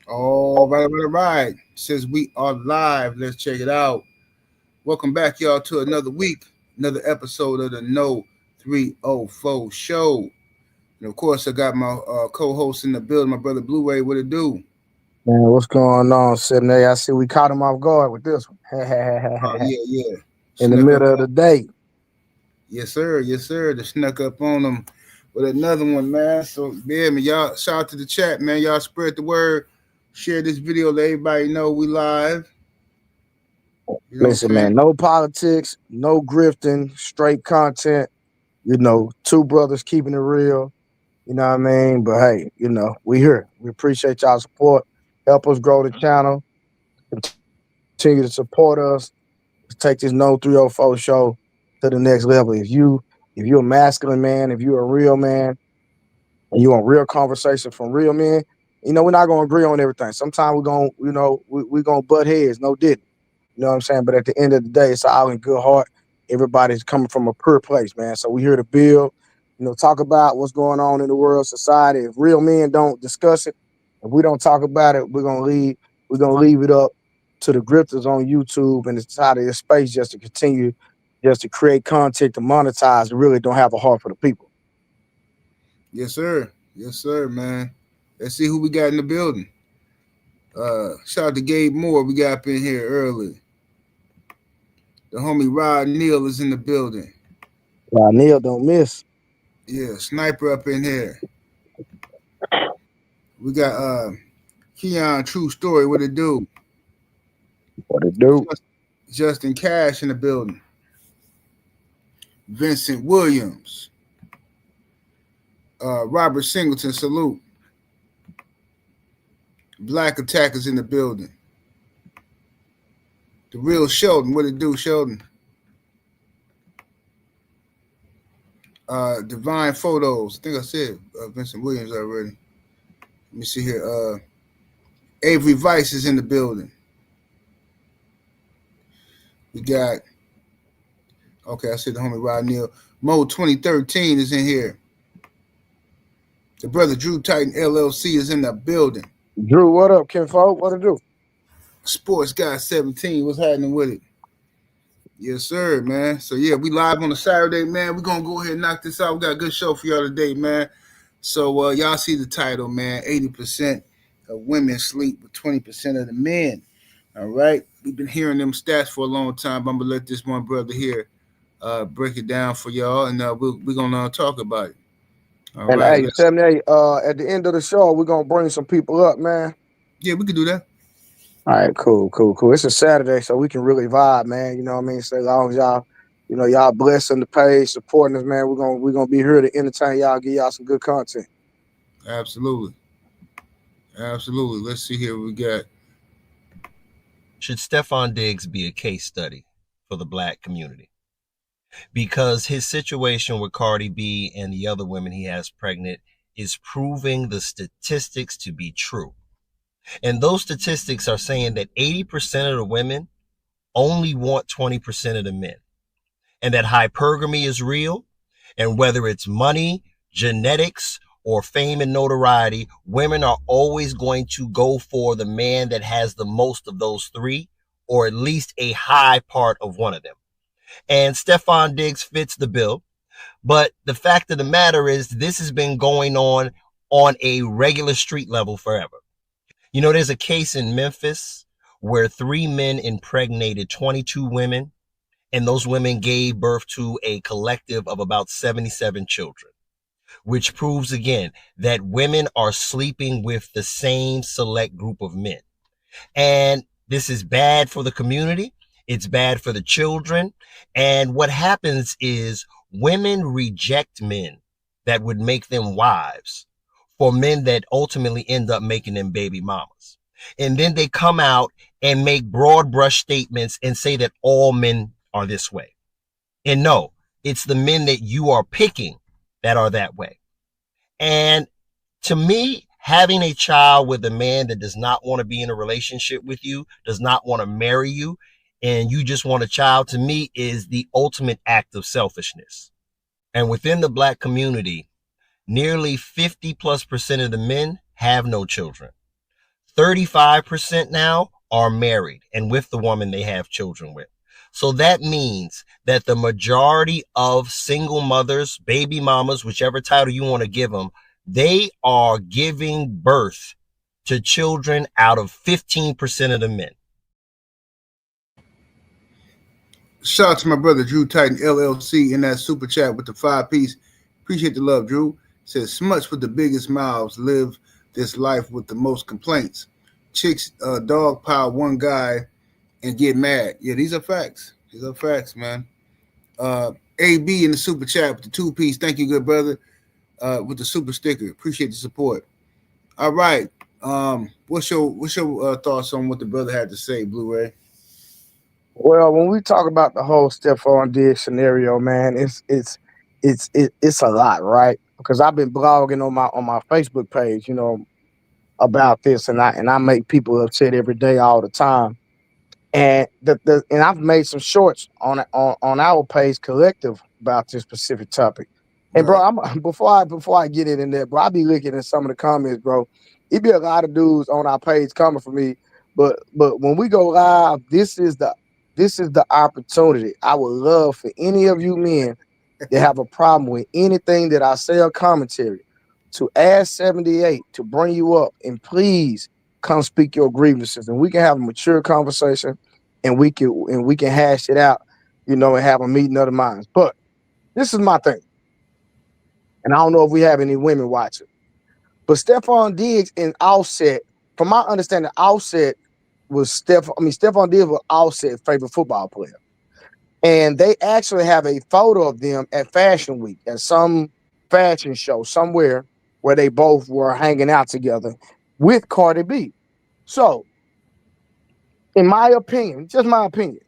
All right, all right. Since we are live, let's check it out. Welcome back, y'all, to another week, another episode of the No 304 Show. And of course, I got my co-host in the building, my brother Blu-ray. What it do? Man, what's going on, 7A? I see we caught him off guard with this one. Oh yeah, yeah. In the Snuck up. middle of the day. Yes, sir. Yes, sir. They snuck up on them with another one, man. So yeah, man, y'all shout out to the chat, man. Y'all spread the word. Share this video, let everybody know we live. You know what I'm Listen, saying? man, no politics, no grifting, straight content. Two brothers keeping it real. You know what I mean? But hey, we here. We appreciate y'all support. Help us grow the channel. Continue to support us. Take this No 304 show to the next level. If you're a masculine man, if you're a real man, and you want real conversation from real men, we're not gonna agree on everything. Sometimes we're gonna, we're gonna butt heads, no didn't. You know what I'm saying? But at the end of the day, it's all in good heart. Everybody's coming from a pure place, man. So we here to build, talk about what's going on in the world, society. If real men don't discuss it, if we don't talk about it, we're gonna leave it up to the grifters on YouTube and the side of this space just to continue just to create content to monetize and really don't have a heart for the people. Yes, sir. Yes, sir, man. Let's see who we got in the building. Shout out to Gabe Moore. We got up in here early. The homie Rod Neal is in the building. Neil don't miss. Yeah, sniper up in here. We got Keon True Story. What it do? What it do? Justin Cash in the building. Vincent Williams. Robert Singleton. Salute. Black Attackers in the building. The real Sheldon. What it do, Sheldon? Divine Photos. I think I said Vincent Williams already. Let me see here. Avery Vice is in the building. We got, okay, I said the homie Rod Neal. Mo 2013 is in here. The brother Drew Titan LLC is in the building. Drew, what up, kinfolk? What it do? Sports Guy 17, what's happening with it? Yes, sir, man. So yeah, we live on a Saturday, man. We're gonna go ahead and knock this out. We got a good show for y'all today, man. So y'all see the title, man. 80% of women sleep with 20% of the men. All right. We've been hearing them stats for a long time, but I'm gonna let this one brother here break it down for y'all, and we're gonna talk about it. All And right. hey, 78, at the end of the show, we're gonna bring some people up, man. Yeah, we can do that. All right, cool. It's a Saturday, so we can really vibe, man. You know what I mean? So as long as y'all, y'all blessing the page, supporting us, man, we're gonna be here to entertain y'all, give y'all some good content. Absolutely. Absolutely. Let's see here what we got. Should Stefan Diggs be a case study for the black community? Because his situation with Cardi B and the other women he has pregnant is proving the statistics to be true. And those statistics are saying that 80% of the women only want 20% of the men. And that hypergamy is real. And whether it's money, genetics, or fame and notoriety, women are always going to go for the man that has the most of those three, or at least a high part of one of them. And Stefan Diggs fits the bill. But the fact of the matter is, this has been going on a regular street level forever. There's a case in Memphis where 3 men impregnated 22 women, and those women gave birth to a collective of about 77 children, which proves again that women are sleeping with the same select group of men. And this is bad for the community. It's bad for the children. And what happens is women reject men that would make them wives for men that ultimately end up making them baby mamas. And then they come out and make broad brush statements and say that all men are this way. And no, it's the men that you are picking that are that way. And to me, having a child with a man that does not want to be in a relationship with you, does not want to marry you, and you just want a child, to me, is the ultimate act of selfishness. And within the black community, nearly 50+% of the men have no children. 35% now are married and with the woman they have children with. So that means that the majority of single mothers, baby mamas, whichever title you want to give them, they are giving birth to children out of 15% of the men. Shout out to my brother Drew Titan LLC in that super chat with the 5-piece. Appreciate the love, Drew. Says Smuts with the biggest mouths live this life with the most complaints. Chicks dog pile one guy and get mad. Yeah, these are facts. These are facts, man. AB in the super chat with the 2-piece. Thank you, good brother. With the super sticker. Appreciate the support. All right. What's your thoughts on what the brother had to say, Blu-ray? Well, when we talk about the whole Stephon Diggs scenario, man, it's a lot, right? Because I've been blogging on my Facebook page, about this, and I make people upset every day, all the time. And and I've made some shorts on our page collective about this specific topic. And bro, I'm before I get in there, bro, I be looking at some of the comments, bro. It be a lot of dudes on our page coming for me, but when we go live, this is the opportunity. I would love for any of you men that have a problem with anything that I say or commentary to add 78 to bring you up, and please come speak your grievances, and we can have a mature conversation, and we can hash it out, and have a meeting of the minds. But this is my thing, and I don't know if we have any women watching, but Stephon Diggs and Offset, from my understanding, Offset was Stephon Diggs was Offset's favorite football player. And they actually have a photo of them at Fashion Week at some fashion show somewhere where they both were hanging out together with Cardi B. So, in my opinion, just my opinion,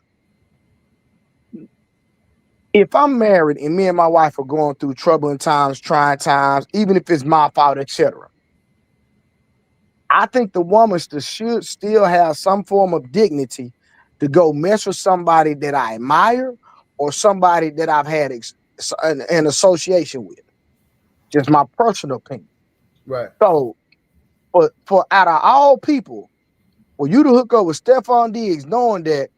if I'm married and me and my wife are going through troubling times, trying times, even if it's my fault, etc., I think the woman should still have some form of dignity to go mess with somebody that I admire or somebody that I've had an association with. Just my personal opinion. Right. So, for out of all people, for you to hook up with Stephon Diggs, knowing that,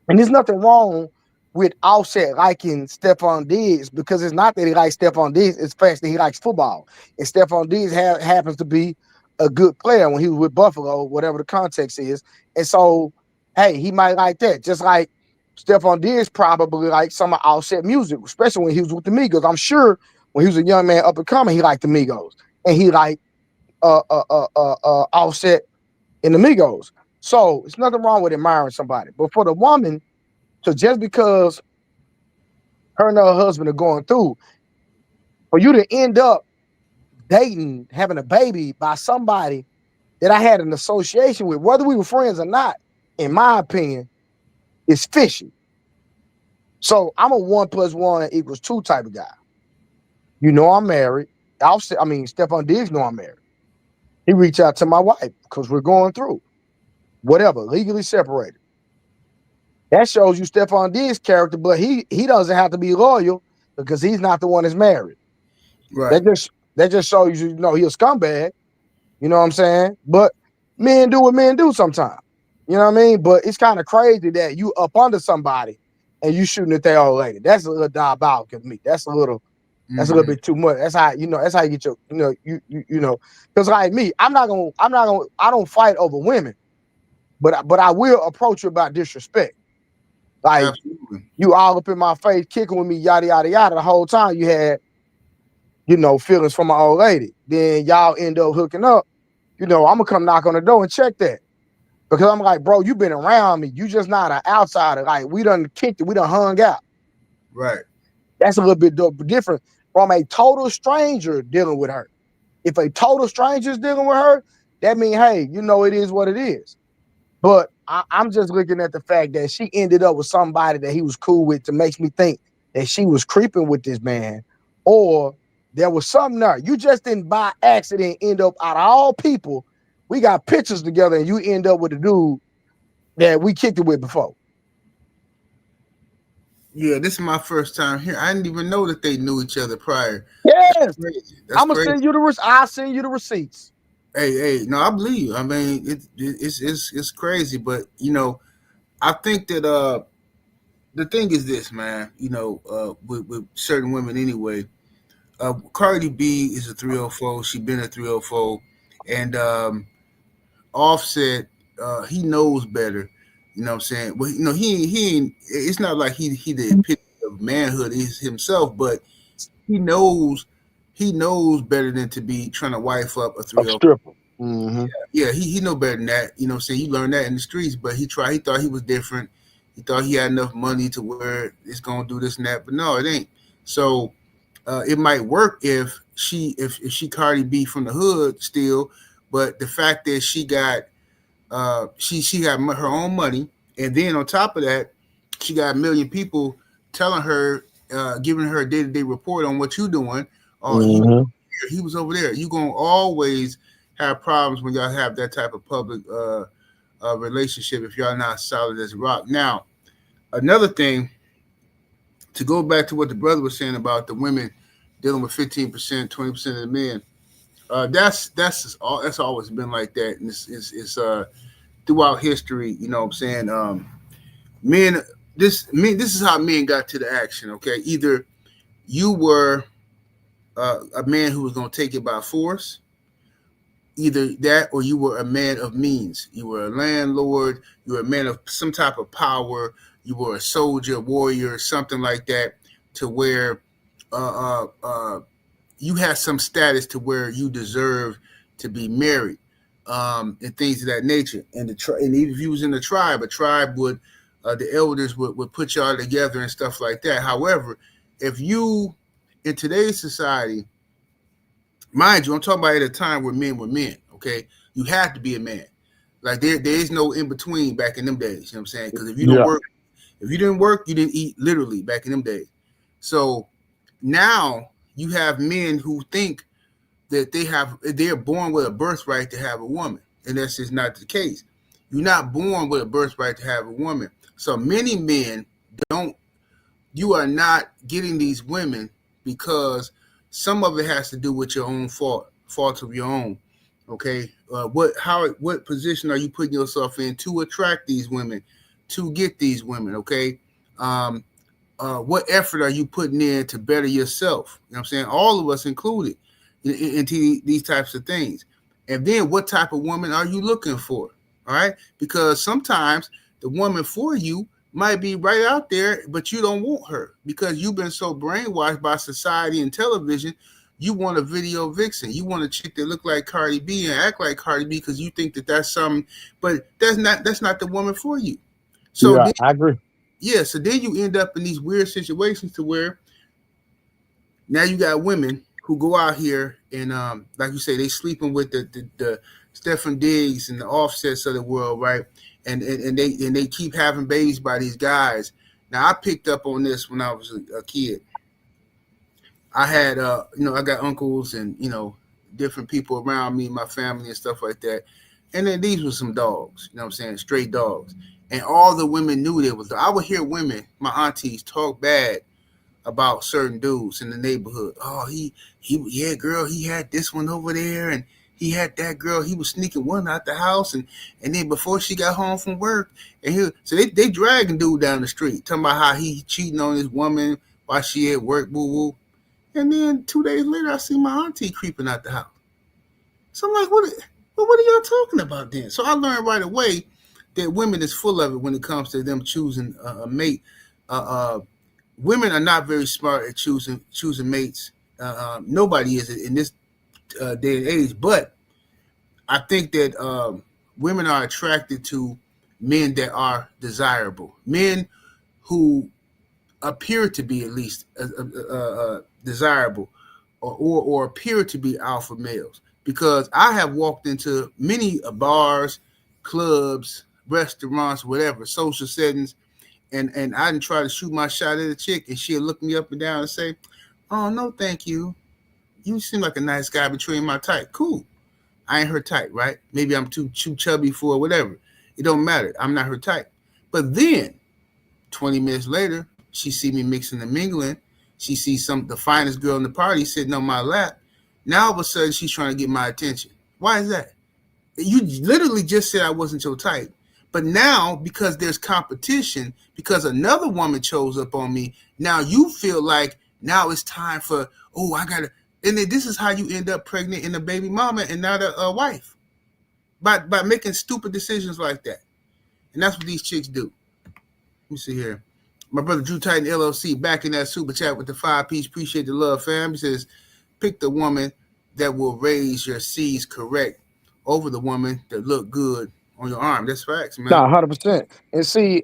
and there's nothing wrong with Offset liking Stephon Diggs, because it's not that he likes Stephon Diggs, it's fact that he likes football. And Stephon Diggs happens to be a good player when he was with Buffalo, whatever the context is. And so, hey, he might like that. Just like Stephon Diggs probably liked some of Offset music, especially when he was with the Migos. I'm sure when he was a young man up and coming, he liked the Migos. And he liked Offset in the Migos. So it's nothing wrong with admiring somebody. But for the woman, so just because her and her husband are going through, for you to end up dating, having a baby by somebody that I had an association with, whether we were friends or not, in my opinion, is fishy. So I'm a 1 + 1 = 2 type of guy. I'm married. Stephon Diggs know I'm married. He reached out to my wife because we're going through whatever, legally separated. That shows you Stephon Diggs' character, but he doesn't have to be loyal because he's not the one that's married. Right. That just shows you, he a scumbag. You know what I'm saying? But men do what men do sometimes. You know what I mean? But it's kind of crazy that you up under somebody and you shooting at their old lady. That's a little diabolical to me. That's a little bit too much. That's how you get your, because like me, I don't fight over women, but I will approach you about disrespect. Like, absolutely. You all up in my face, kicking with me, yada yada yada. The whole time you had, feelings for my old lady. Then y'all end up hooking up. I'm gonna come knock on the door and check that, because I'm like, bro, you been around me. You just not an outsider. Like, we done kicked it. We done hung out. Right. That's a little bit different from a total stranger dealing with her. If a total stranger is dealing with her, that means, hey, it is what it is. But I'm just looking at the fact that she ended up with somebody that he was cool with, to makes me think that she was creeping with this man, or there was something there. You just didn't by accident end up, out of all people, we got pictures together and you end up with a dude that we kicked it with before. Yeah, this is my first time here. I didn't even know that they knew each other prior. Yes. I'm gonna send you I'll send you the receipts. Hey, no, I believe you. I mean, it's crazy, but I think that the thing is this, man. With certain women anyway. Cardi B is a 304. She been a 304, and Offset, he knows better. You know what I'm saying? Well, he ain't. It's not like he the epitome of manhood is himself, but he knows better than to be trying to wife up a A 304. stripper. Mm-hmm. Yeah, he know better than that. You know what I'm saying? He learned that in the streets, but he thought he was different. He thought he had enough money to where it's gonna do this and that, but no, it ain't. So it might work if she Cardi B from the hood still, but the fact that she got she got her own money, and then on top of that, she got a million people telling her, giving her a day to day report on what you doing. Oh, Mm-hmm. he was over there. You gonna always have problems when y'all have that type of public relationship if y'all not solid as a rock. Now, another thing, to go back to what the brother was saying about the women dealing with 15%, 20% of the men. That's always been like that, and it's throughout history. You know what I'm saying? Men, this is how men got to the action. Okay, either you were a man who was going to take it by force, either that, or you were a man of means. You were a landlord. You were a man of some type of power. You were a soldier, warrior, something like that, to where you had some status to where you deserve to be married, and things of that nature. And and even if you was in a tribe would the elders would put y'all together and stuff like that. However, if you in today's society, mind you, I'm talking about at a time where men were men. Okay, you had to be a man. Like there is no in between back in them days. You know what I'm saying? Because if you don't work, if you didn't work, you didn't eat. Literally back in them days. So now you have men who think that they're born with a birthright to have a woman, and that's just not the case. You're not born with a birthright to have a woman. So many men don't. You are not getting these women because some of it has to do with your own faults of your own. Okay, what position are you putting yourself in to attract these women, to get these women? Okay, what effort are you putting in to better yourself? You know what I'm saying? All of us included into these types of things. And then what type of woman are you looking for? All right, because sometimes the woman for you might be right out there, but you don't want her because you've been so brainwashed by society and television. You want a video vixen. You want a chick that look like Cardi B and act like Cardi B because you think that that's something, but that's not the woman for you. So yeah, I agree. Yeah, so then you end up in these weird situations to where now you got women who go out here and like you say, they sleeping with the Stephen Diggs and the Offsets of the world, right? And they keep having babies by these guys. Now I picked up on this when I was a kid. I had I got uncles and different people around me, my family and stuff like that. And then these were some dogs, you know what I'm saying, straight dogs. And all the women knew they was. I would hear women, my aunties, talk bad about certain dudes in the neighborhood. Oh, yeah, girl, he had this one over there, and he had that girl. He was sneaking one out the house, and then before she got home from work, so they dragging dude down the street, talking about how he cheating on his woman while she at work, boo woo. And then 2 days later, I see my auntie creeping out the house. So I'm like, what are y'all talking about then? So I learned right away that women is full of it when it comes to them choosing a mate. Women are not very smart at choosing mates. Nobody is in this day and age. But I think that women are attracted to men that are desirable, men who appear to be at least desirable, or appear to be alpha males. Because I have walked into many bars, clubs, restaurants, whatever, social settings, and I didn't try to shoot my shot at a chick, and she'll look me up and down and say, "Oh, no, thank you. You seem like a nice guy, but you ain't my type." Cool. I ain't her type, right? Maybe I'm too chubby for whatever. It don't matter. I'm not her type. But then 20 minutes later, she see me mixing and mingling. She sees the finest girl in the party sitting on my lap. Now all of a sudden she's trying to get my attention. Why is that? You literally just said I wasn't your type. But now, because there's competition, because another woman chose up on me, now you feel like now it's time for, oh, I gotta. And then this is how you end up pregnant and a baby mama and not a wife, by making stupid decisions like that. And that's what these chicks do. Let me see here. My brother Drew Titan LLC back in that super chat with the 5 piece. Appreciate the love, fam. He says, pick the woman that will raise your seeds correct over the woman that look good on your arm. That's facts, No, man. 100%. And see,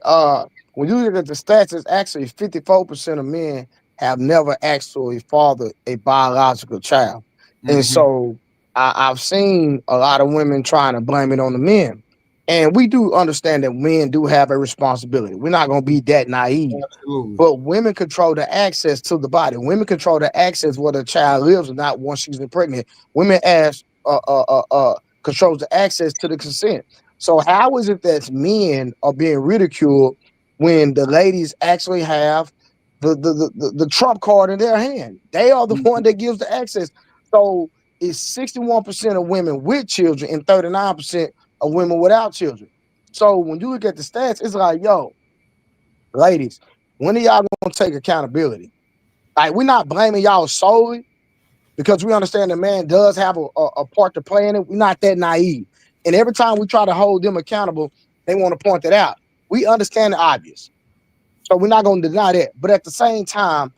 when you look at the stats, it's actually 54% of men have never actually fathered a biological child. And Mm-hmm. so I've seen a lot of women trying to blame it on the men. And we do understand that men do have a responsibility. We're not going to be that naive. Absolutely. But women control the access to the body. Women control the access where the child lives or not once she's pregnant. Women controls the access to the consent. So how is it that men are being ridiculed when the ladies actually have the trump card in their hand? They are the Mm-hmm. one that gives the access. So it's 61% of women with children and 39% of women without children. So when you look at the stats, it's like, yo, ladies, when are y'all gonna take accountability? Like, we're not blaming y'all solely because we understand the man does have a part to play in it. We're not that naive. And every time we try to hold them accountable, they want to point that out. We understand the obvious. So we're not going to deny that. But at the same time,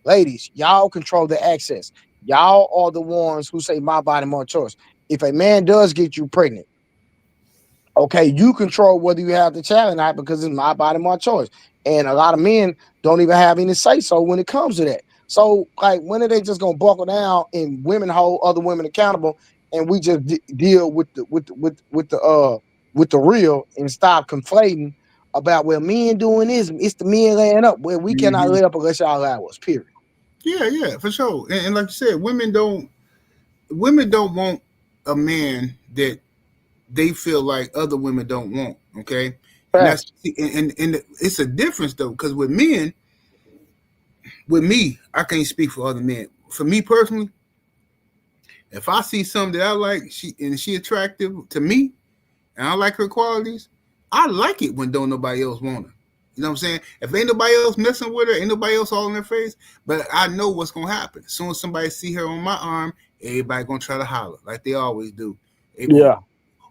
ladies, y'all control the access. Y'all are the ones who say my body, my choice. If a man does get you pregnant, okay, you control whether you have the child or not because it's my body, my choice. And a lot of men don't even have any say so when it comes to that. So, like, when are they just gonna buckle down and women hold other women accountable, and we just deal with the real and stop conflating about, well, men doing this, it's the men laying up. Well, we cannot Mm-hmm. lay up unless y'all allow us. Period. Yeah, yeah, for sure. And like you said, women don't want a man that they feel like other women don't want. Okay, and that's Facts. and it's a difference though, because with men, with me, I can't speak for other men. For me personally, if I see something that I like, she attractive to me, and I like her qualities, I like it when don't nobody else want her. You know what I'm saying? If ain't nobody else messing with her, ain't nobody else all in her face, but I know what's gonna happen. As soon as somebody see her on my arm, everybody gonna try to holler like they always do. They go, Yeah.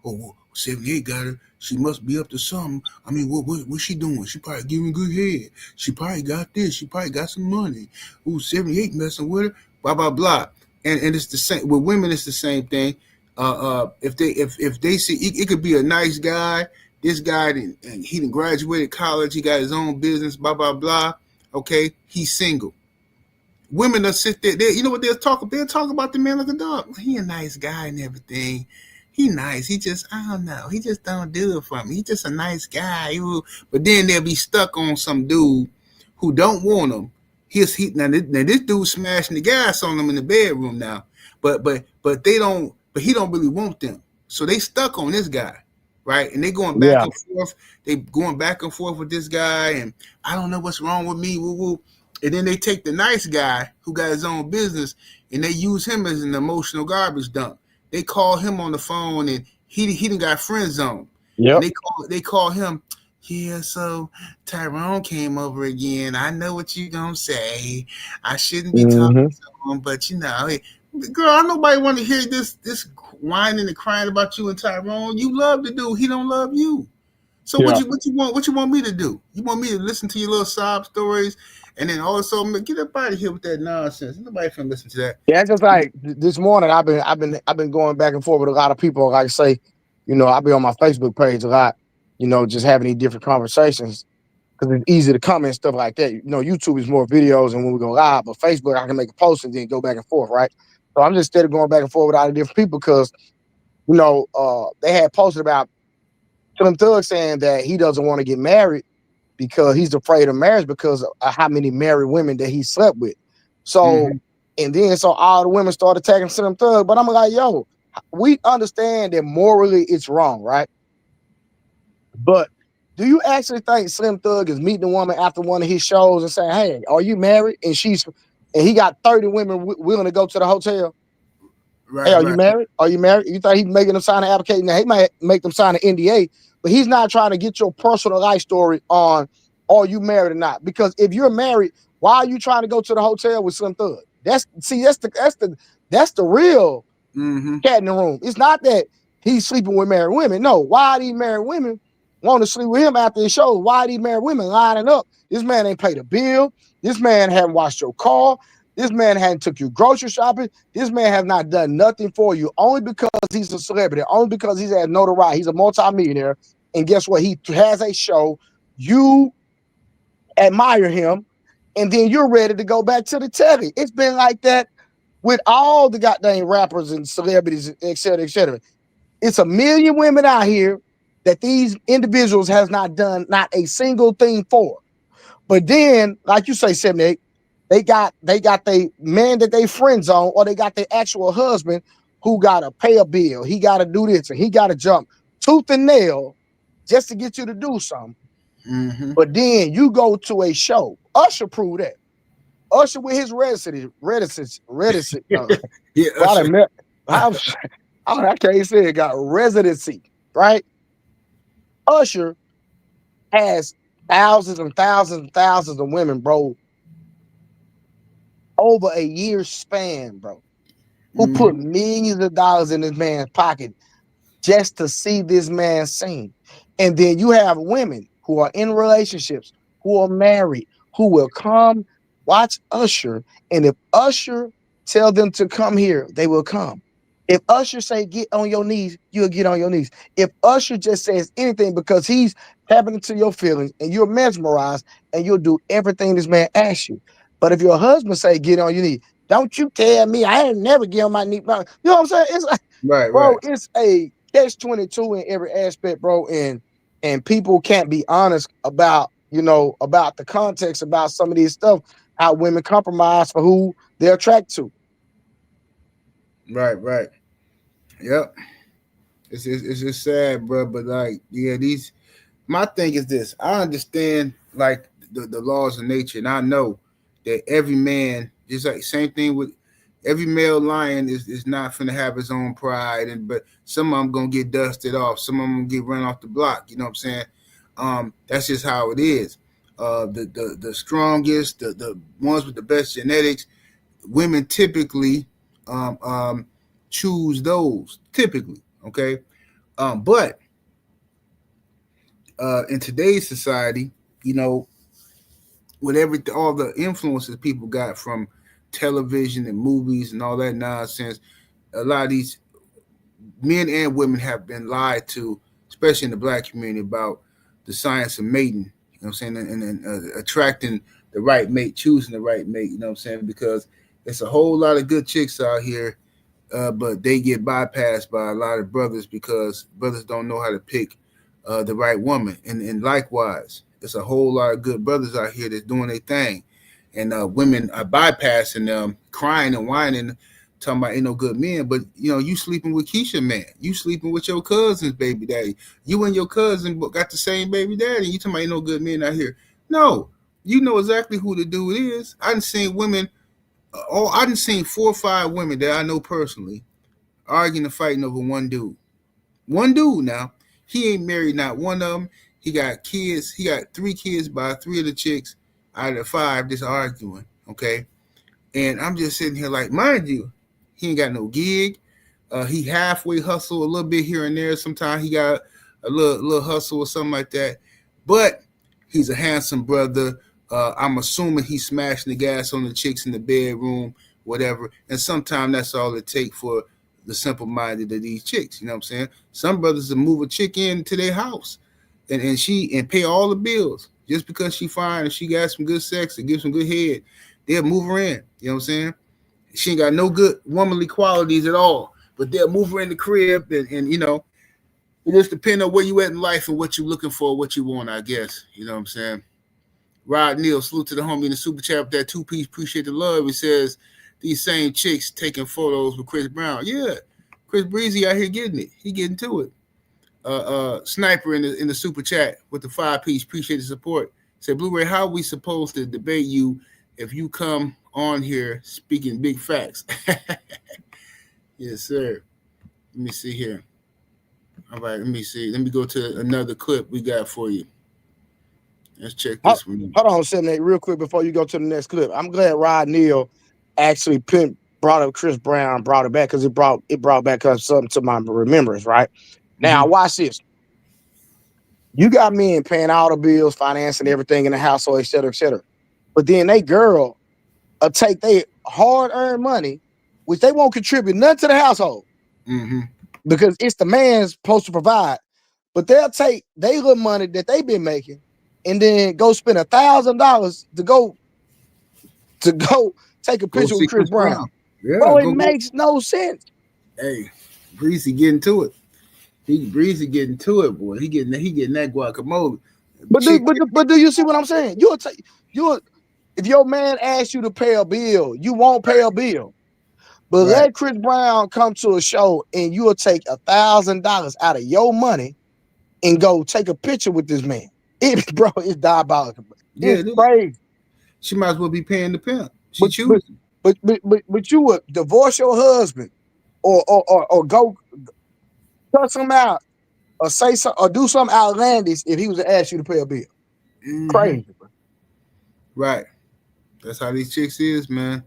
oh, 78 got her. She must be up to something. I mean, what's she doing? She probably giving good head. She probably got this. She probably got some money. Ooh, 78 messing with her. Blah blah blah. And it's the same with women. It's the same thing. If they see it could be a nice guy. This guy and he done graduated college. He got his own business. Blah blah blah. Okay, he's single. Women that sit there, you know what they'll talk? They'll talk about the man like a dog. He a nice guy and everything. He nice. He just, I don't know. He just don't do it for me. He just a nice guy. But then they'll be stuck on some dude who don't want him. Now this dude smashing the gas on them in the bedroom now. But they don't. But he don't really want them. So they stuck on this guy, right? And they going back Yeah. and forth. They going back and forth with this guy, and I don't know what's wrong with me. Woo woo. And then they take the nice guy who got his own business and they use him as an emotional garbage dump. They call him on the phone and he done got friend zone. And Yep. they call him, yeah, so Tyrone came over again. I know what you gonna say. I shouldn't be talking Hmm. to him, but you know, hey, girl, nobody want to hear this whining and crying about you and Tyrone. You love the dude, he don't love you. So what Yeah. you want me to do? You want me to listen to your little sob stories and then also get up out of here with that nonsense? Nobody finna listen to that. Yeah, it's just like this morning. I've been going back and forth with a lot of people. Like I say, I'll be on my Facebook page a lot. Just having these different conversations because it's easy to comment and stuff like that. YouTube is more videos and when we go live, but Facebook I can make a post and then go back and forth, right? So I'm just steady going back and forth with all the different people because they had posted about Slim Thug saying that he doesn't want to get married because he's afraid of marriage because of how many married women that he slept with. So, Mm-hmm. and then so all the women started attacking Slim Thug. But I'm like, yo, we understand that morally it's wrong, right? But do you actually think Slim Thug is meeting a woman after one of his shows and saying, "Hey, are you married?" And he got 30 women willing to go to the hotel. Hey, Right, are you right. married? Are you married? You thought he's making them sign an application? Now, he might make them sign an NDA, but he's not trying to get your personal life story on are you married or not. Because if you're married, why are you trying to go to the hotel with some thug? That's the real Mm-hmm. cat in the room. It's not that he's sleeping with married women. No, why these married women want to sleep with him after the show? Why these married women lining up? This man ain't paid a bill. This man haven't washed your car. This man hadn't took you grocery shopping. This man has not done nothing for you only because he's a celebrity, only because he's had notoriety. He's a multimillionaire. And guess what? He has a show. You admire him, and then you're ready to go back to the telly. It's been like that with all the goddamn rappers and celebrities, et cetera, et cetera. It's a million women out here that these individuals has not done not a single thing for. But then, like you say, 78, they got the man that they friends on, or they got their actual husband who gotta pay a bill. He gotta do this and he gotta jump tooth and nail just to get you to do something. Mm-hmm. But then you go to a show. Usher proved that. Usher with his reticence. Yeah, Well, Usher. I can't say it got residency, right? Usher has thousands and thousands and thousands of women, bro, over a year span, bro, who Mm-hmm. put millions of dollars in this man's pocket just to see this man sing. And then you have women who are in relationships, who are married, who will come watch Usher. And if Usher tell them to come here, they will come. If Usher say get on your knees, you'll get on your knees. If Usher just says anything because he's tapping into your feelings and you're mesmerized and you'll do everything this man asks you. But if your husband say get on your knees, don't you tell me I ain't never get on my knee. You know what I'm saying? It's like, Right, bro, right. it's a catch-22 in every aspect, bro. And people can't be honest about, about the context about some of these stuff, how women compromise for who they're attracted to. Right, right. Yep. It's just sad, bro. But like, yeah, these. My thing is this: I understand like the laws of nature, and I know that every man, just like same thing with every male lion is not finna have his own pride, and but some of them gonna get dusted off, some of them gonna get run off the block. You know what I'm saying? That's just how it is. The strongest, the ones with the best genetics, women typically um, um, choose those typically. Okay, but in today's society, you know, with all the influences people got from television and movies and all that nonsense, a lot of these men and women have been lied to, especially in the black community, about the science of mating. You know what I'm saying? And attracting the right mate, choosing the right mate. You know what I'm saying? Because it's a whole lot of good chicks out here, but they get bypassed by a lot of brothers because brothers don't know how to pick the right woman. And likewise, there's a whole lot of good brothers out here that's doing their thing, and women are bypassing them, crying and whining, talking about ain't no good men. But you know, you sleeping with Keisha, man. You sleeping with your cousin's baby daddy. You and your cousin got the same baby daddy. You talking about ain't no good men out here. No, you know exactly who the dude is. I done seen women. Oh, I done seen 4 or 5 women that I know personally arguing and fighting over one dude. One dude now. He ain't married not one of them. He got kids. He got 3 kids by 3 of the chicks out of the 5 just arguing. Okay. And I'm just sitting here like, mind you, he ain't got no gig. He halfway hustle a little bit here and there. Sometimes he got a little hustle or something like that. But he's a handsome brother. I'm assuming he's smashing the gas on the chicks in the bedroom, whatever. And sometimes that's all it takes for the simple minded of these chicks. You know what I'm saying? Some brothers will move a chick into their house and pay all the bills just because she fine and she got some good sex and gives some good head. They'll move her in. You know what I'm saying? She ain't got no good womanly qualities at all, but they'll move her in the crib, and you know, it just depends on where you at in life and what you're looking for, what you want, I guess. You know what I'm saying? Rod Neal, salute to the homie in the super chat with that 2-piece. Appreciate the love. He says these same chicks taking photos with Chris Brown. Yeah, Chris Breezy out here getting it. He getting to it. Sniper in the super chat with the 5-piece. Appreciate the support. Say Blu-ray, how are we supposed to debate you if you come on here speaking big facts? Yes, sir. Let me see here. All right, let me see. Let me go to another clip we got for you. Let's check Hold, this one. hold on, 7-8, real quick before you go to the next clip. I'm glad Rod Neal actually brought up Chris Brown, brought it back because it brought back up something to my remembrance, right? Now, watch this. You got men paying all the bills, financing everything in the household, et cetera, et cetera. But then they girl take their hard-earned money, which they won't contribute nothing to the household because it's the man's supposed to provide. But they'll take their little money that they've been making and then go spend $1,000 to go take a Go picture see with Chris Brown. Yeah, Bro, it makes no sense. Hey, Breezy getting to it. Breezy getting to it, boy. He getting that guacamole. But do you see what I'm saying? If your man asks you to pay a bill, you won't pay a bill. But let Chris Brown come to a show and you'll take $1,000 out of your money and go take a picture with this man. It's diabolical. It's crazy. She might as well be paying the pimp. But you would divorce your husband or go cuss him out or say something or do something outlandish if he was to ask you to pay a bill. Crazy, bro. Right. That's how these chicks is, man.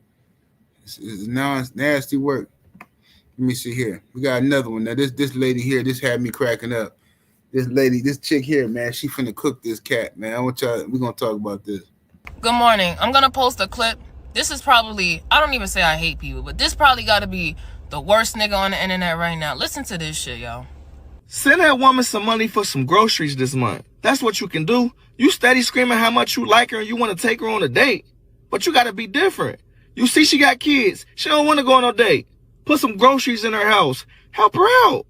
It's nasty work. Let me see here. We got another one. Now this lady here, this had me cracking up. This chick here, man, she finna cook this cat, man. We're gonna talk about this. Good morning. I'm gonna post a clip. This is probably, I don't even say I hate people, but this probably gotta be the worst nigga on the internet right now. Listen to this shit, yo. Send that woman some money for some groceries this month. That's what you can do. You steady screaming how much you like her and you want to take her on a date. But you gotta be different. You see she got kids. She don't want to go on no date. Put some groceries in her house. Help her out.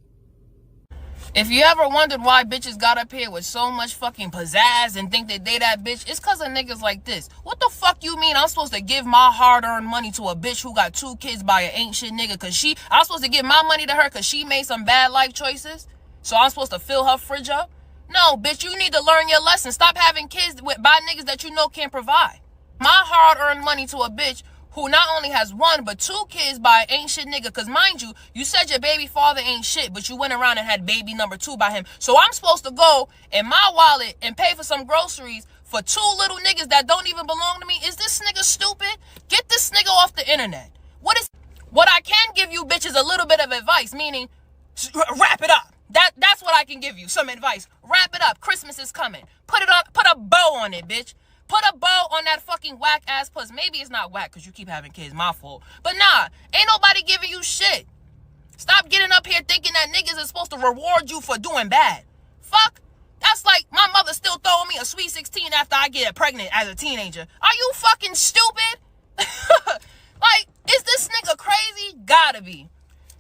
If you ever wondered why bitches got up here with so much fucking pizzazz and think that they that bitch, it's cause of niggas like this. What the fuck you mean I'm supposed to give my hard-earned money to a bitch who got 2 kids by an ain't shit nigga cause I'm supposed to give my money to her cause she made some bad life choices? So I'm supposed to fill her fridge up? No, bitch, you need to learn your lesson. Stop having kids by niggas that you know can't provide. My hard-earned money to a bitch who not only has 1 but 2 kids by an ain't shit nigga. Cause mind you, you said your baby father ain't shit, but you went around and had baby number 2 by him. So I'm supposed to go in my wallet and pay for some groceries for 2 little niggas that don't even belong to me? Is this nigga stupid? Get this nigga off the internet. What I can give you, bitch, is a little bit of advice, meaning wrap it up. That's what I can give you, some advice. Wrap it up. Christmas is coming. Put a bow on it, bitch. Put a bow on that fucking whack ass puss. Maybe it's not whack because you keep having kids, my fault. But nah, ain't nobody giving you shit. Stop getting up here thinking that niggas is supposed to reward you for doing bad. Fuck. That's like my mother still throwing me a sweet 16 after I get pregnant as a teenager. Are you fucking stupid? Like, is this nigga crazy? Gotta be.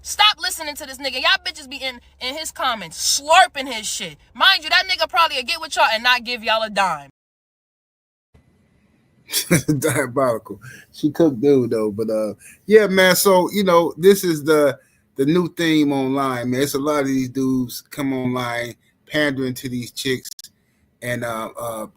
Stop listening to this nigga. Y'all bitches be in his comments, slurping his shit. Mind you, that nigga probably will get with y'all and not give y'all a dime. Diabolical. She cooked dude though, but yeah, man. So this is the new theme online, man. It's a lot of these dudes come online pandering to these chicks and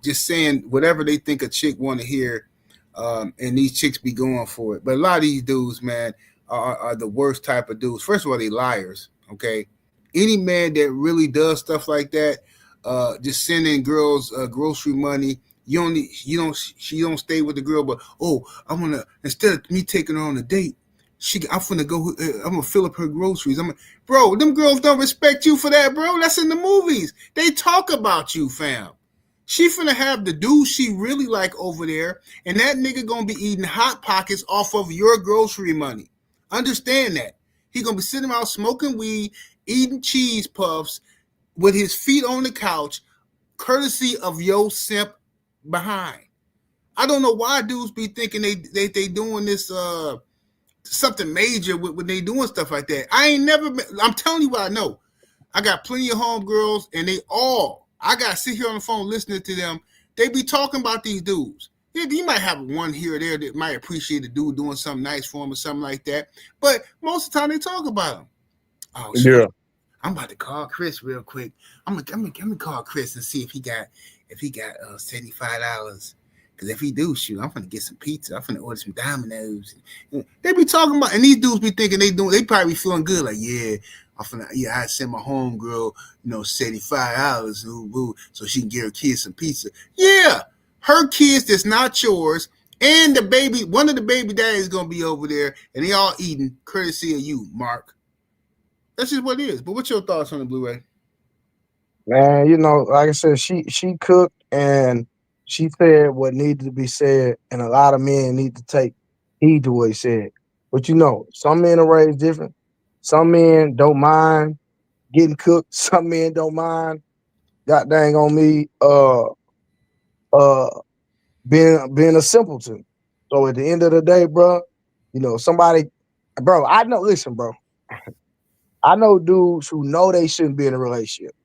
just saying whatever they think a chick want to hear, and these chicks be going for it. But a lot of these dudes, man, are the worst type of dudes. First of all, they liars. Okay, any man that really does stuff like that, just sending girls grocery money. She don't stay with the girl, but I want to, instead of me taking her on a date, I'm gonna fill up her groceries. Bro, them girls don't respect you for that, bro. That's in the movies. They talk about you, fam. She finna have the dude she really like over there, and that nigga gonna be eating Hot Pockets off of your grocery money. Understand that. He gonna be sitting out smoking weed, eating cheese puffs with his feet on the couch, courtesy of your simp behind. I don't know why dudes be thinking they doing this something major when they doing stuff like that. I'm telling you what I know. I got plenty of homegirls, and I got to sit here on the phone listening to them. They be talking about these dudes. Yeah, you might have one here or there that might appreciate the dude doing something nice for him or something like that. But most of the time they talk about him. Oh, shit. Yeah. I'm about to call Chris real quick. I'm gonna call Chris and see if he got $75. Cause Because if he do, shoot, I'm finna get some pizza. I'm finna order some Domino's. They be talking about, and these dudes be thinking they probably be feeling good. Like, I send my homegirl, $75, so she can get her kids some pizza. Yeah, her kids that's not yours, and one of the baby daddies gonna be over there, and they all eating courtesy of you, Mark. That's just what it is. But what's your thoughts on the Blu-ray? Man, like I said, she cooked and she said what needed to be said, and a lot of men need to take heed to what he said. But some men are raised different. Some men don't mind getting cooked. Some men don't mind, god dang on me, being a simpleton. So at the end of the day, bro, listen, bro, I know dudes who know they shouldn't be in a relationship,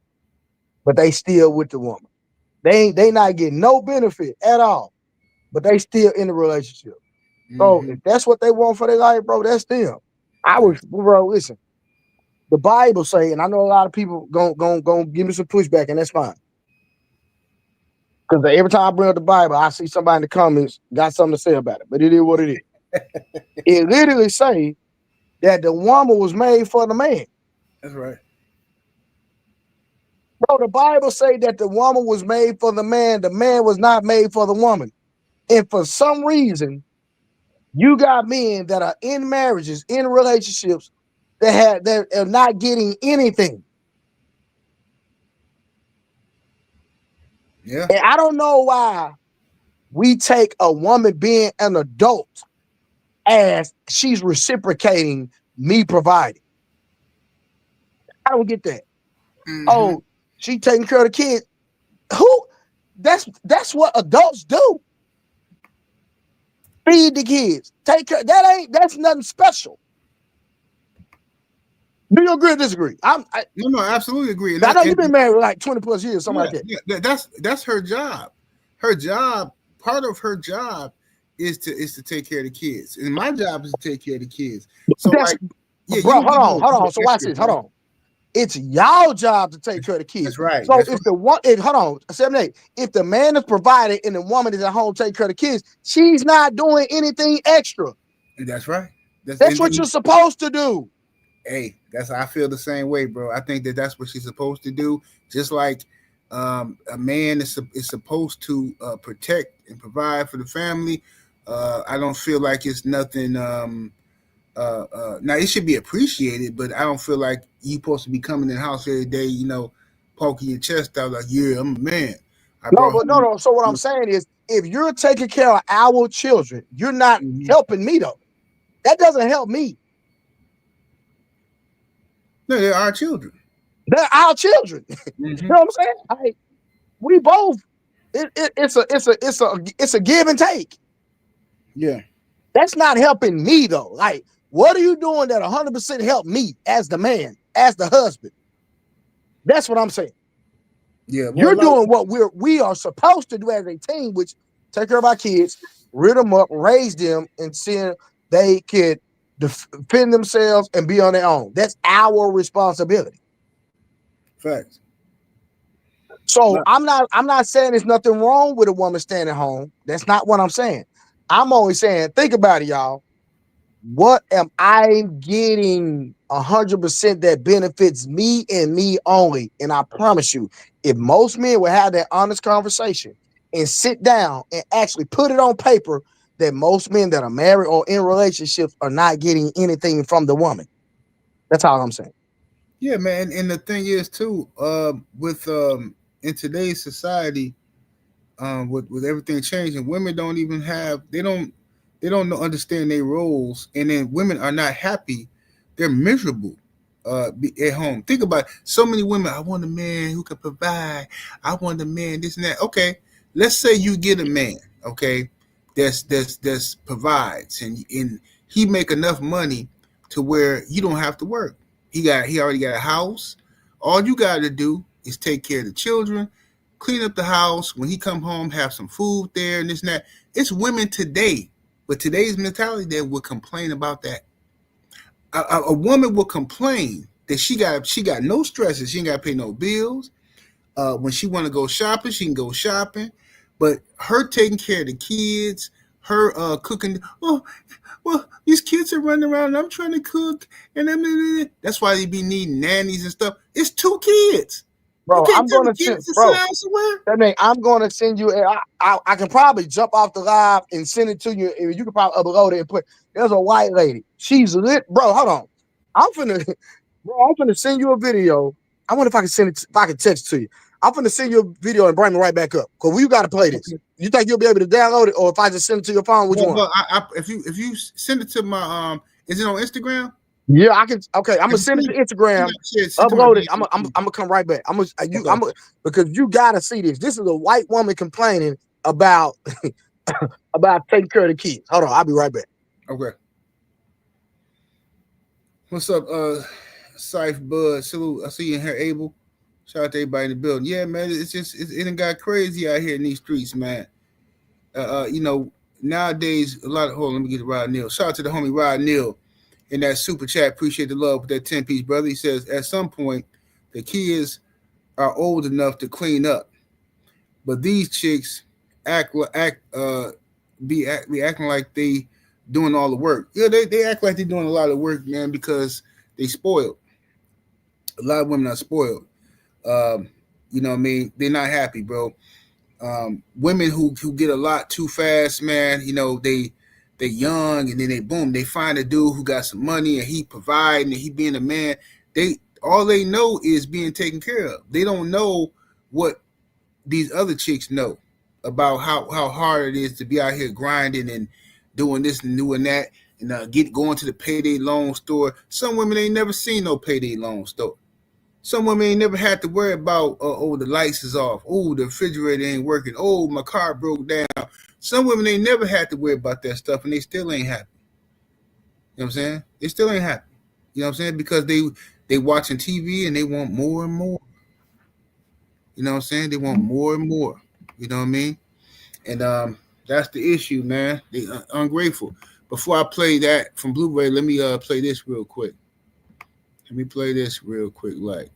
but they still with the woman. They not getting no benefit at all, but they still in the relationship. So if that's what they want for their life, bro, that's them. Listen, the Bible say, and I know a lot of people gonna give me some pushback, and that's fine. Because every time I bring up the Bible, I see somebody in the comments got something to say about it. But it is what it is. It literally say that the woman was made for the man. That's right. Bro, the Bible say that the woman was made for the man was not made for the woman. And for some reason, you got men that are in marriages, in relationships, that are not getting anything. Yeah. And I don't know why we take a woman being an adult as she's reciprocating me providing. I don't get that. Oh, she taking care of the kids. Who? That's what adults do. Feed the kids. Take care. That's nothing special. Do you agree or disagree? No, I absolutely agree. I know you've been married for like 20 plus years, something like that. Yeah, that's her job. Her job, part of her job is to take care of the kids. And my job is to take care of the kids. So bro, hold on. So watch this. Hold on. It's y'all job to take care of the kids. That's right. So hold on, 7-8. If the man is provided and the woman is at home taking care of the kids, she's not doing anything extra. That's right. That's what you're supposed to do. Hey, I feel the same way, bro. I think that's what she's supposed to do. Just like a man is supposed to protect and provide for the family. I don't feel like it's nothing. Now it should be appreciated, but I don't feel like you're supposed to be coming in the house every day, poking your chest out like, yeah, I'm a man. No. So what I'm saying is, if you're taking care of our children, you're not helping me though. That doesn't help me. No, they're our children. They're our children. You know what I'm saying? We both. It's a give and take. Yeah. That's not helping me though. Like, what are you doing that 100% help me as the man, as the husband? That's what I'm saying. Yeah, you're doing what we are supposed to do as a team, which take care of our kids, rear them up, raise them, and see they could defend themselves and be on their own. That's our responsibility. Facts. So I'm not saying there's nothing wrong with a woman staying at home. That's not what I'm saying. I'm only saying, think about it, y'all. What am I getting 100% that benefits me and me only? And I promise you, if most men would have that honest conversation and sit down and actually put it on paper, that most men that are married or in relationships are not getting anything from the woman. That's all I'm saying. Yeah, man. And the thing is too, with in today's society, with everything changing, women don't even have they don't understand their roles, and then women are not happy. They're miserable at home. Think about it. So many women. I want a man who can provide. I want a man this and that. Okay, let's say you get a man. Okay, that's provides, and he make enough money to where you don't have to work. He already got a house. All you got to do is take care of the children, clean up the house. When he come home, have some food there and this and that. It's women today, but today's mentality that would complain about that. A woman will complain that she got no stresses. She ain't got to pay no bills. When she want to go shopping, she can go shopping. But her taking care of the kids, her cooking. Oh, well, these kids are running around and I'm trying to cook, and that's why they be needing nannies and stuff. It's 2 kids. You Bro, can't I'm tell the gonna kids send, to sit bro. down somewhere. That mean I'm gonna send you. I can probably jump off the live and send it to you. You can probably upload it and put. There's a white lady. She's lit, bro. Hold on. I'm finna send you a video. I wonder if I can send it. If I can text it to you. I'm finna send you a video and bring me right back up. Cause we gotta play this. Okay. You think you'll be able to download it, or if I just send it to your phone, which one? Well, if you send it to my is it on Instagram? Yeah, I can. Okay, I'm gonna send it to Instagram. Upload it. I'm gonna come right back. Because you gotta see this. This is a white woman complaining about about taking care of the kids. Hold on, I'll be right back. Okay. What's up, Syph Bud? Salute. I see you in here, Abel. Shout out to everybody in the building. Yeah, man, it done got crazy out here in these streets, man. Nowadays a lot of let me get to Rod Neal. Shout out to the homie Rod Neal in that super chat. Appreciate the love with that 10-piece, brother. He says at some point the kids are old enough to clean up, but these chicks be acting like they doing all the work. Yeah, they act like they're doing a lot of work, man, because they spoiled. A lot of women are spoiled. You know what I mean? They're not happy, bro. Women who get a lot too fast, man, you know, they young and then they find a dude who got some money and he providing and he being a man. All they know is being taken care of. They don't know what these other chicks know about how hard it is to be out here grinding and doing this and doing that and going to the payday loan store. Some women ain't never seen no payday loan store. Some women ain't never had to worry about, the lights is off. Oh, the refrigerator ain't working. Oh, my car broke down. Some women ain't never had to worry about that stuff, and they still ain't happy. You know what I'm saying? They still ain't happy. You know what I'm saying? Because they watching TV and they want more and more. You know what I'm saying? They want more and more. You know what I mean? And that's the issue, man. They ungrateful. Before I play that from Blu-ray, let me play this real quick. Like.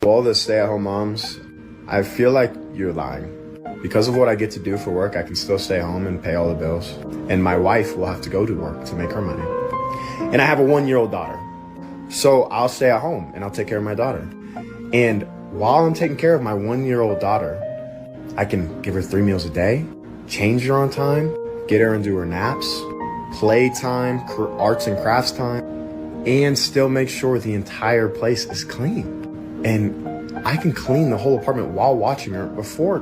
All the stay-at-home moms, I feel like you're lying. Because of what I get to do for work, I can still stay home and pay all the bills. And my wife will have to go to work to make her money. And I have a 1-year-old daughter. So I'll stay at home and I'll take care of my daughter. And while I'm taking care of my 1-year-old daughter, I can give her 3 meals a day, change her on time, get her into her naps, play time, arts and crafts time, and still make sure the entire place is clean. And I can clean the whole apartment while watching her before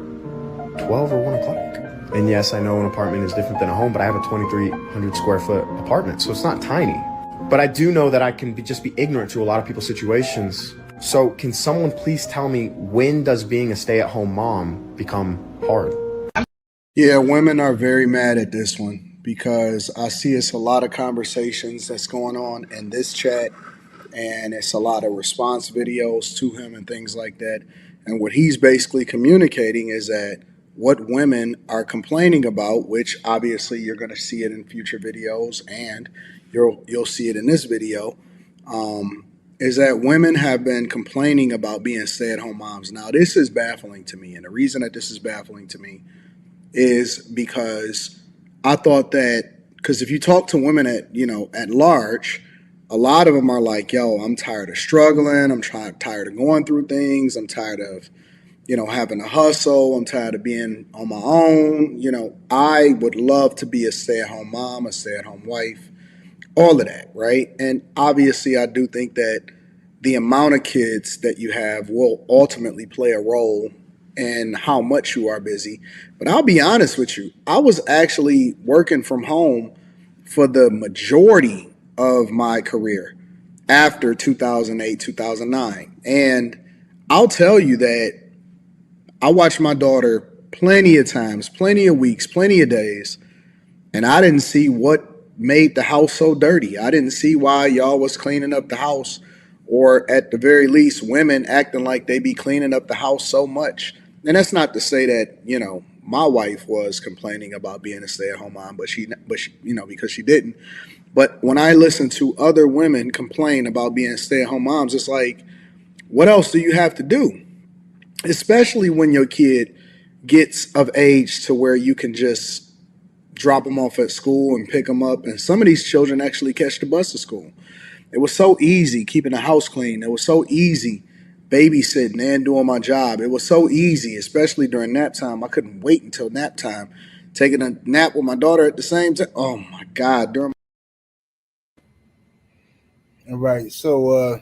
12 or 1 o'clock. And yes, I know an apartment is different than a home, but I have a 2,300 square foot apartment, so it's not tiny. But I do know that I can just be ignorant to a lot of people's situations. So can someone please tell me, when does being a stay-at-home mom become hard? Yeah, women are very mad at this one because I see it's a lot of conversations that's going on in this chat, and it's a lot of response videos to him and things like that. And what he's basically communicating is that what women are complaining about, which obviously you're going to see it in future videos and you'll see it in this video, is that women have been complaining about being stay-at-home moms. Now, this is baffling to me, and the reason that this is baffling to me is because I thought that, because if you talk to women at large, a lot of them are like, yo, I'm tired of struggling. I'm tired of going through things. I'm tired of, having to hustle. I'm tired of being on my own. I would love to be a stay-at-home mom, a stay-at-home wife, all of that, right? And obviously, I do think that the amount of kids that you have will ultimately play a role in how much you are busy. But I'll be honest with you. I was actually working from home for the majority of my career after 2008, 2009. And I'll tell you that I watched my daughter plenty of times, plenty of weeks, plenty of days, and I didn't see what made the house so dirty. I didn't see why y'all was cleaning up the house, or at the very least, women acting like they be cleaning up the house so much. And that's not to say that, my wife was complaining about being a stay-at-home mom, but she, because she didn't. But when I listen to other women complain about being stay-at-home moms, it's like, what else do you have to do? Especially when your kid gets of age to where you can just drop them off at school and pick them up. And some of these children actually catch the bus to school. It was so easy keeping the house clean. It was so easy babysitting and doing my job. It was so easy, especially during nap time. I couldn't wait until nap time. Taking a nap with my daughter at the same time. Oh my God. All right. So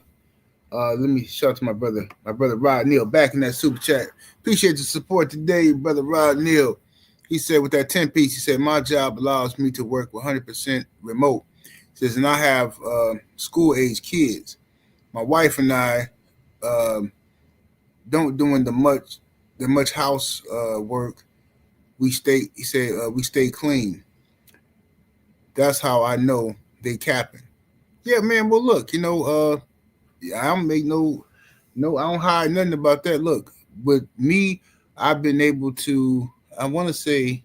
let me shout out to my brother Rod Neal, back in that super chat. Appreciate the support today, brother Rod Neal. He said with that 10-piece, he said, my job allows me to work 100% remote. He says, and I have school-age kids. My wife and I don't doing the much house work. We stay clean. That's how I know they capping. Yeah, man. Well, look, I don't make no, I don't hide nothing about that. Look, with me, I've been able to, I want to say,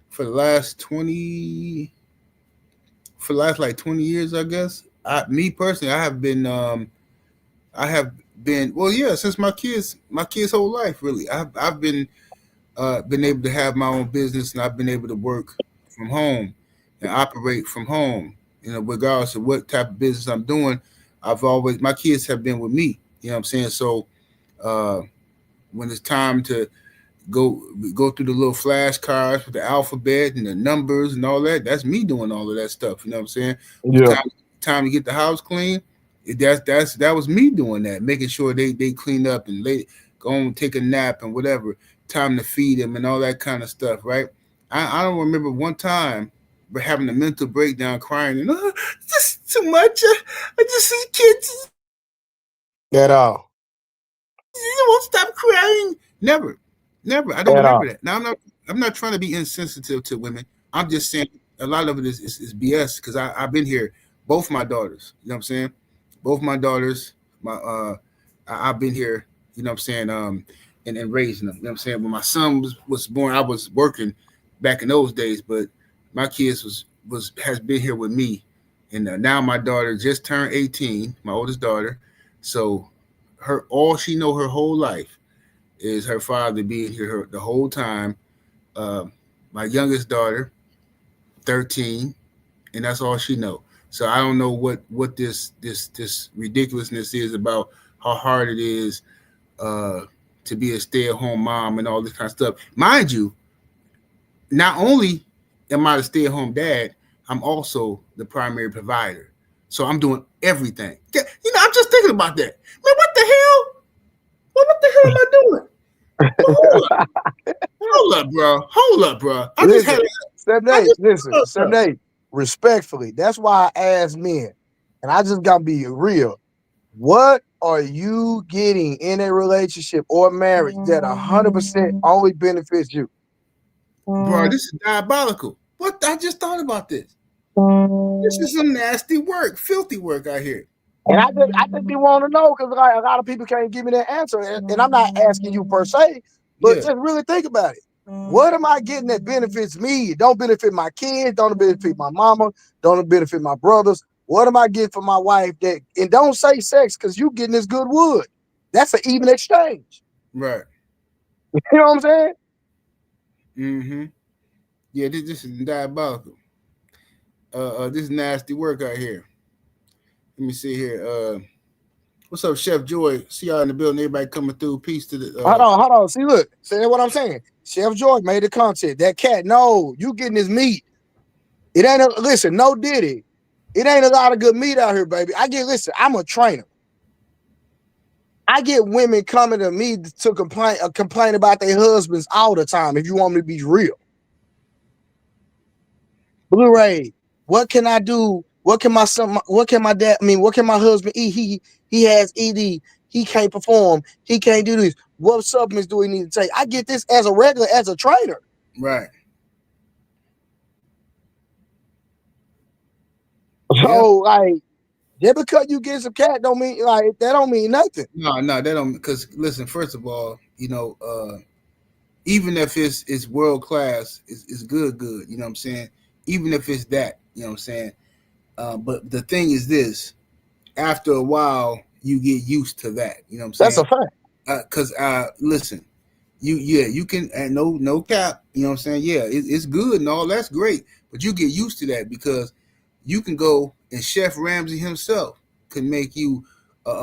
for the last like 20 years, I guess. Me personally, I have been, well, yeah, since my kids' whole life, really. I've been able to have my own business, and I've been able to work from home and operate from home. Regardless of what type of business I'm doing, my kids have been with me. You know what I'm saying? So when it's time to go through the little flashcards with the alphabet and the numbers and all that, that's me doing all of that stuff. You know what I'm saying? Yeah. Time to get the house clean, that was me doing that, making sure they clean up and go and take a nap and whatever, time to feed them and all that kind of stuff, right? I don't remember one time having a mental breakdown, crying and this is too much. I just see kids At all. I won't stop crying. Never. I don't remember that. Now I'm not trying to be insensitive to women. I'm just saying a lot of it is BS because I've been here. Both my daughters, you know what I'm saying? Both my daughters, I've been here, you know what I'm saying, and raising them. You know what I'm saying? When my son was born, I was working back in those days, but my kids has been here with me. And now my daughter just turned 18, my oldest daughter. So all she know her whole life is her father being here the whole time. My youngest daughter, 13, and that's all she know. So I don't know what this ridiculousness is about how hard it is to be a stay-at-home mom and all this kind of stuff. Mind you, not only am I the stay-at-home dad, I'm also the primary provider. So I'm doing everything. I'm just thinking about that. Man, what the hell? What the hell am I doing? Hold up, bro. I just had Step Nate, respectfully, that's why I asked men, and I just gotta be real. What are you getting in a relationship or marriage that 100% only benefits you? Bro, this is diabolical. What? I just thought about this. This is some nasty work, filthy work out here. And I think they want to know because a lot of people can't give me that answer. And I'm not asking you per se, but just really think about it. What am I getting that benefits me? It don't benefit my kids, don't benefit my mama, don't benefit my brothers. What am I getting for my wife and don't say sex because you getting this good wood. That's an even exchange. Right. You know what I'm saying? Mm-hmm. Yeah, this is diabolical. This is nasty work out here. Let me see here. What's up, Chef Joy? See y'all in the building. Everybody coming through. Peace to the. Hold on. See, look. See what I'm saying? Chef Joy made the content. That cat, no, you getting his meat. It ain't listen. No Diddy. It ain't a lot of good meat out here, baby. I'm a trainer. I get women coming to me to complain about their husbands all the time. If you want me to be real, Blu-ray. What can I do? What can my son? What can my dad? What can my husband eat? He has ED. He can't perform. He can't do this. What supplements do we need to take? I get this as a trainer. Right. So just because you get some cat don't mean that don't mean nothing. No, that don't. Because listen, first of all, even if it's world class, it's good. You know what I'm saying? Even if it's that, you know what I'm saying? But the thing is this, after a while, you get used to that. You know what I'm saying? That's a fact. Because listen, you can, and no cap, you know what I'm saying? Yeah, it's good and all, that's great, but you get used to that because you can go and Chef Ramsay himself can make you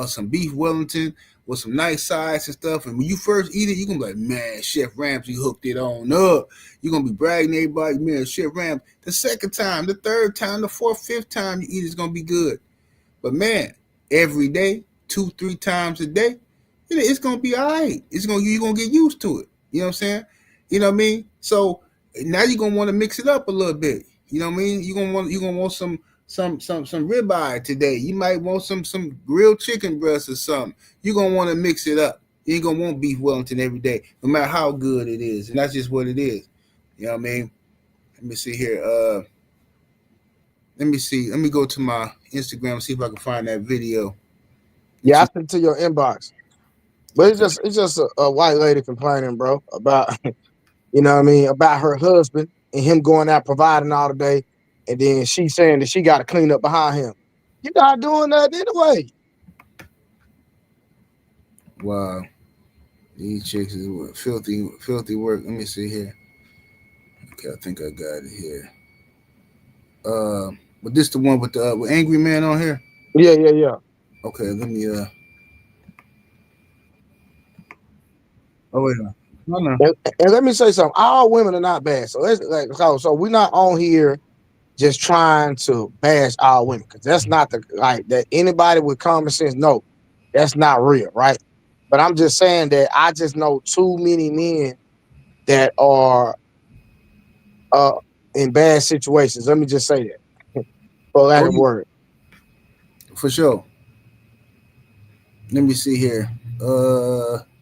some beef Wellington with some nice sides and stuff. And when you first eat it, you're gonna be like, man, Chef Ramsay hooked it on up. You're gonna be bragging to everybody, man, Chef Ramsay. The second time, the third time, the fourth, fifth time you eat it's gonna be good. But man, every day, 2-3 times a day, it's gonna be all right. You're gonna get used to it. You know what I'm saying? You know what I mean? So now you're gonna want to mix it up a little bit. You know what I mean? You're gonna want some ribeye today. You might want some grilled chicken breast or something. You're gonna want to mix it up. You ain't gonna want beef Wellington every day, no matter how good it is. And that's just what it is. You know what I mean? Let me see here. Let me see. Let me go to my Instagram and see if I can find that video. Yeah, I sent it to your inbox. But it's just a white lady complaining, bro, about you know what I mean, about her husband and him going out providing all the day, and then she saying that she got to clean up behind him. You're not doing that anyway. Wow, these chicks is what, filthy work. Let me see here. Okay, I think I got it here. But this the one with the with Angry Man on here. Yeah. Okay, let me Oh wait, no. And let me say something. All women are not bad. So let's so we're not on here just trying to bash all women, because that's not the that anybody with common sense know that's not real, right? But I'm just saying that I just know too many men that are in bad situations. Let me just say that, for lack of word. For sure. Let me see here.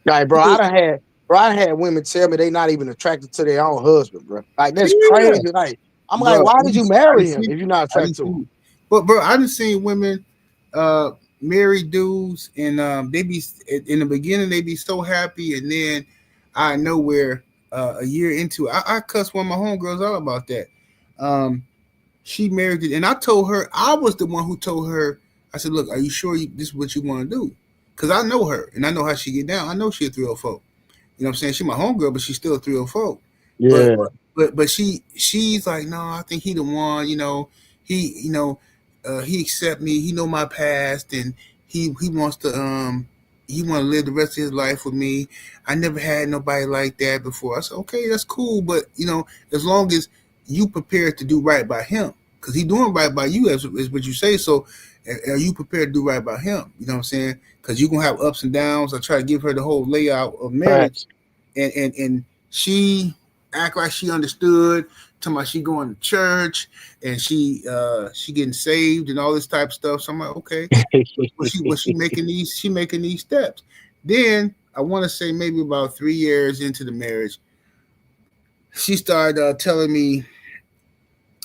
Like, bro, I done had women tell me they not even attracted to their own husband, bro. Like, that's crazy. Like, I'm bro, like, why did you marry him if you're not attracted to him? But bro, I done seen women marry dudes, and they be in the beginning they be so happy, and then out of nowhere, a year into it, I cussed one of my homegirls out about that. She married it, and I told her, I was the one who told her. I said, look, are you sure this is what you want to do? Because I know her, and I know how she get down. I know she a 304. You know what I'm saying? She my homegirl, but she's still a 304. Yeah. But she's like, no, I think he the one. You know, he accept me. He know my past, and he wants to live the rest of his life with me. I never had nobody like that before. I said, okay, that's cool, but as long as you prepared to do right by him, because he doing right by you, is what you say. So are you prepared to do right by him? You know what I'm saying? Because you're gonna have ups and downs. I try to give her the whole layout of marriage, and she act like she understood. Talking about she going to church and she getting saved and all this type of stuff. So I'm like, okay, was she making these? She making these steps. Then I want to say maybe about 3 years into the marriage, she started telling me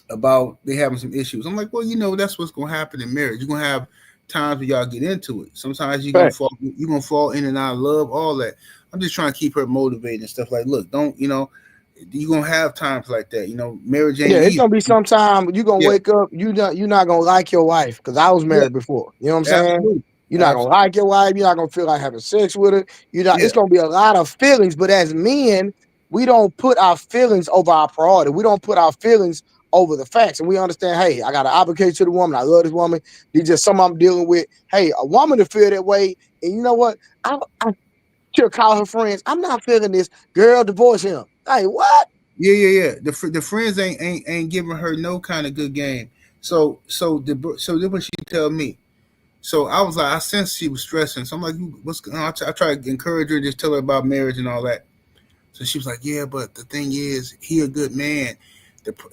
about they having some issues. I'm like, well, that's what's gonna happen in marriage. You're gonna have times where y'all get into it. Sometimes you're gonna fall in and out of love, all that. I'm just trying to keep her motivated and stuff. Like, look, don't you're gonna have times like that. Marriage ain't it's easy. gonna be sometime you're gonna wake up, you're not gonna like your wife, because I was married before. You know what I'm saying? Absolutely. You're not gonna like your wife, you're not gonna feel like having sex with her. It's gonna be a lot of feelings, but as men, we don't put our feelings over our priority. We don't put our feelings over the facts. And we understand, hey, I got an obligation to the woman. I love this woman. These just something I'm dealing with. Hey, a woman to feel that way. And you know what? She'll call her friends. I'm not feeling this. Girl, divorce him. Hey, what? Yeah. The friends ain't giving her no kind of good game. So this what she tell me. So I was like, I sensed she was stressing. So I'm like, what's going on? I try to encourage her, just tell her about marriage and all that. So she was like, yeah, but the thing is, he a good man.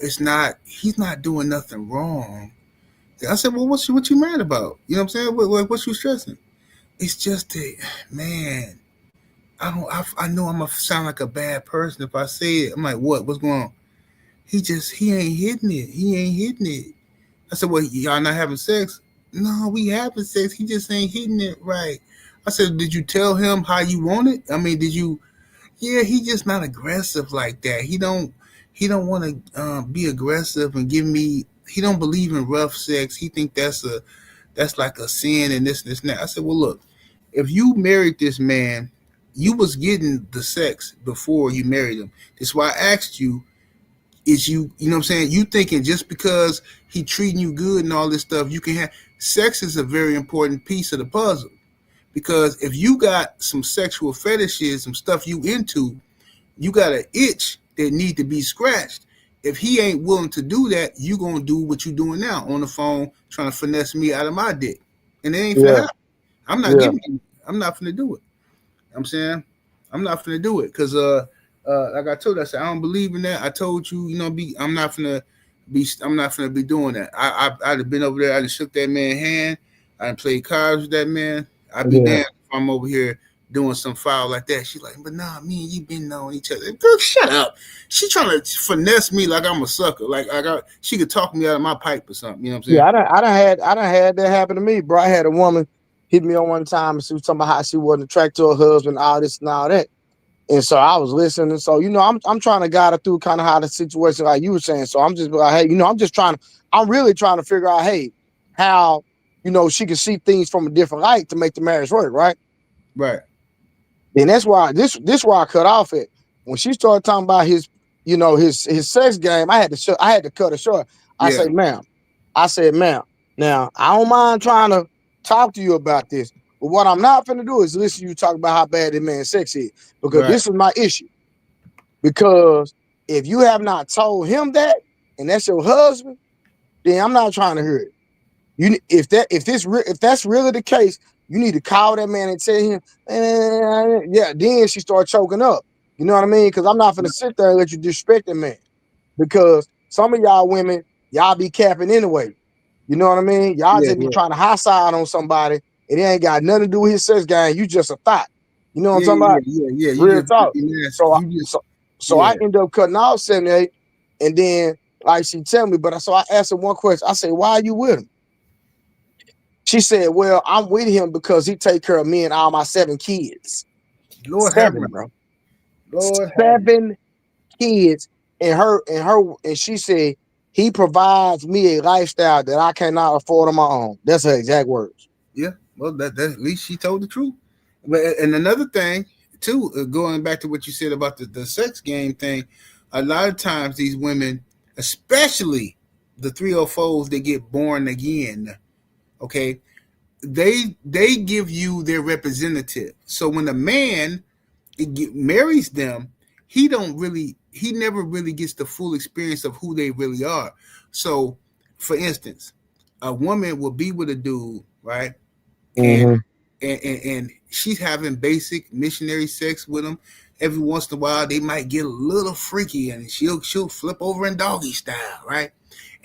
He's not doing nothing wrong. I said, well, what you mad about? You know what I'm saying? What you stressing? It's just that, man, I know I'm gonna sound like a bad person if I say it. I'm like, what's going on? He ain't hitting it. I said, well, y'all not having sex? No, we having sex. He just ain't hitting it right. I said, did you tell him how you want it? I mean, did you? Yeah, he just not aggressive like that. He don't want to be aggressive and give me. He don't believe in rough sex. He think that's like a sin and this and that. I said, well, look, if you married this man, you was getting the sex before you married him. That's why I asked you, is you know what I'm saying? You thinking just because he treating you good and all this stuff, you can have sex is a very important piece of the puzzle. Because if you got some sexual fetishes, some stuff you into, you got an itch that need to be scratched. If he ain't willing to do that, you gonna do what you doing now on the phone trying to finesse me out of my dick, and it ain't finna Yeah, happen. I'm not yeah, giving you. I'm not finna do it. I'm saying I'm not finna do it because like I told you, I said I don't believe in that. I told you, I'm not finna be doing that. I'd have been over there. I'd have shook that man's hand. I'd played cards with that man. I'd be yeah. damned if I'm over here doing some foul like that. She's like, but nah, me and you been knowing each other. Girl, shut up. She trying to finesse me like I'm a sucker. Like she could talk me out of my pipe or something. You know what I'm Yeah, saying? I done had that happen to me, bro. I had a woman hit me on one time and she was talking about how she wasn't attracted to her husband, all this and all that. And so I was listening. So, I'm trying to guide her through kind of how the situation, like you were saying. So I'm just like, hey, I'm really trying to figure out, hey, how, she can see things from a different light to make the marriage work, right? Right. And that's why this where I cut off at. When she started talking about his sex game, I had to cut her short. I Yeah. said, ma'am, now I don't mind trying to talk to you about this, but what I'm not gonna do is listen to you talk about how bad that man's sex is, because Right. this is my issue. Because if you have not told him that, and that's your husband, then I'm not trying to hear it. If that's really the case, you need to call that man and tell him, yeah. Then she start choking up. You know what I mean? Because I'm not gonna sit there and let you disrespect that man. Because some of y'all women, y'all be capping anyway. You know what I mean? Y'all Yeah. just be Yeah. trying to high side on somebody, and it ain't got nothing to do with his sex game. You just a thought. You know what I'm Yeah. talking Yeah. about? Yeah. Yeah. You Real just talk. So I, you just so yeah. I end up cutting off 78, and then like she tell me, so I asked her one question. I said, "Why are you with him?" She said, "Well, I'm with him because he take care of me and all my 7 kids." Lord have 7, mercy. bro. Lord have mercy. 7 kids. And she said, he provides me a lifestyle that I cannot afford on my own. That's her exact words. Yeah. Well, that at least she told the truth. But and another thing too, going back to what you said about the sex game thing, a lot of times these women, especially the 304s that get born again, okay, they give you their representative. So when a man marries them, he never really gets the full experience of who they really are. So, for instance, a woman will be with a dude, right? And Mm-hmm. and she's having basic missionary sex with him. Every once in a while, they might get a little freaky, and she'll flip over in doggy style, right?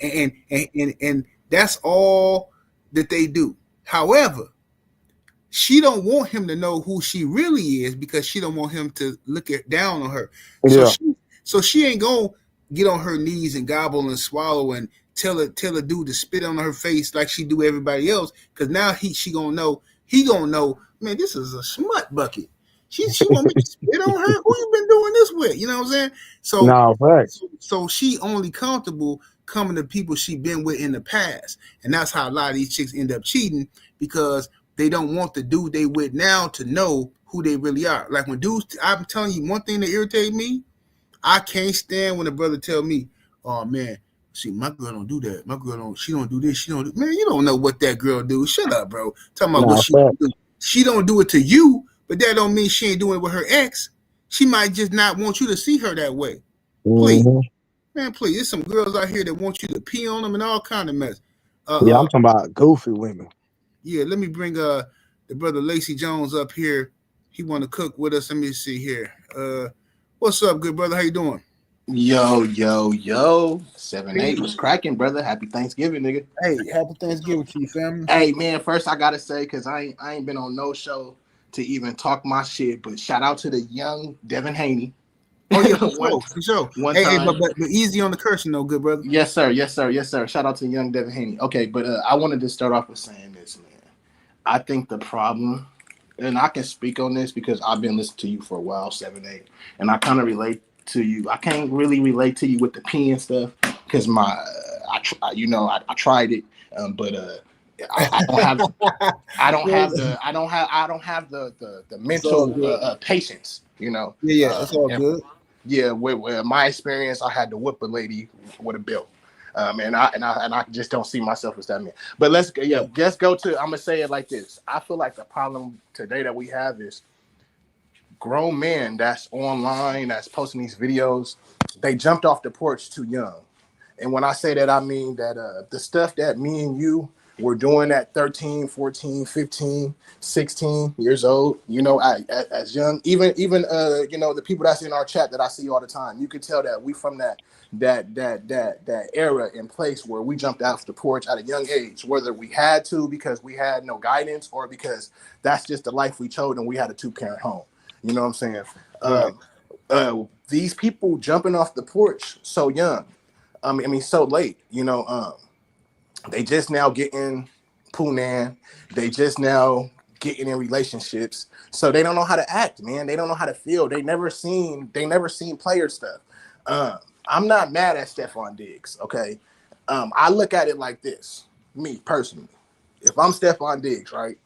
And that's all that they do. However, she don't want him to know who she really is because she don't want him to look down on her. So Yeah. she ain't gonna get on her knees and gobble and swallow and tell a dude to spit on her face like she do everybody else. Because now he gonna know, man, this is a smut bucket. She want me to spit on her. Who you been doing this with? You know what I'm saying? So No, facts. so she only comfortable coming to people she been with in the past, and that's how a lot of these chicks end up cheating because they don't want the dude they with now to know who they really are. Like when dudes, I'm telling you, one thing that irritates me, I can't stand when a brother tell me, "Oh man, see, my girl don't do that. My girl don't. She don't do this. She don't do." Man, you don't know what that girl do. Shut up, bro. Talking about what No, she facts. do. She don't do it to you, but that don't mean she ain't doing it with her ex. She might just not want you to see her that way. Please, Mm-hmm. man, please. There's some girls out here that want you to pee on them and all kind of mess. Yeah, I'm talking about goofy women. Yeah, let me bring the brother Lacey Jones up here. He want to cook with us. Let me see here. What's up, good brother? How you doing? Yo. How you 7-8 was doing? cracking, brother. Happy Thanksgiving, nigga. Hey, happy Thanksgiving to you, family. Hey man, first I gotta say, cause I ain't been on no show to even talk my shit, but shout out to the young Devin Haney. Oh yeah, for one sure, for sure. one Hey, time. but easy on the cursing though, good brother. Yes, sir. Shout out to young Devin Haney. Okay, but I wanted to start off with saying this, man. I think the problem, and I can speak on this because I've been listening to you for a while, 7-8, and I kind of relate to you. I can't really relate to you with the P and stuff because I tried it, but I don't have the It's all mental good. patience, you know. Yeah, it's all And good. yeah, with my experience, I had to whip a lady with a belt. And I just don't see myself as that man. But let's go to. I'm gonna say it like this. I feel like the problem today that we have is grown men that's online, that's posting these videos. They jumped off the porch too young. And when I say that, I mean that the stuff that me and you were doing at 13, 14, 15, 16 years old, you know, as young, even you know, the people that's in our chat that I see all the time, you can tell that we from that era and place where we jumped off the porch at a young age, whether we had to because we had no guidance or because that's just the life we chose and we had a 2-parent home. You know what I'm saying? Right. These people jumping off the porch so young. I mean, so late, you know, they just now getting poonan. They just now getting in relationships. So they don't know how to act, man. They don't know how to feel. They never seen player stuff. I'm not mad at Stephon Diggs, okay? I look at it like this, me personally. If I'm Stephon Diggs, right,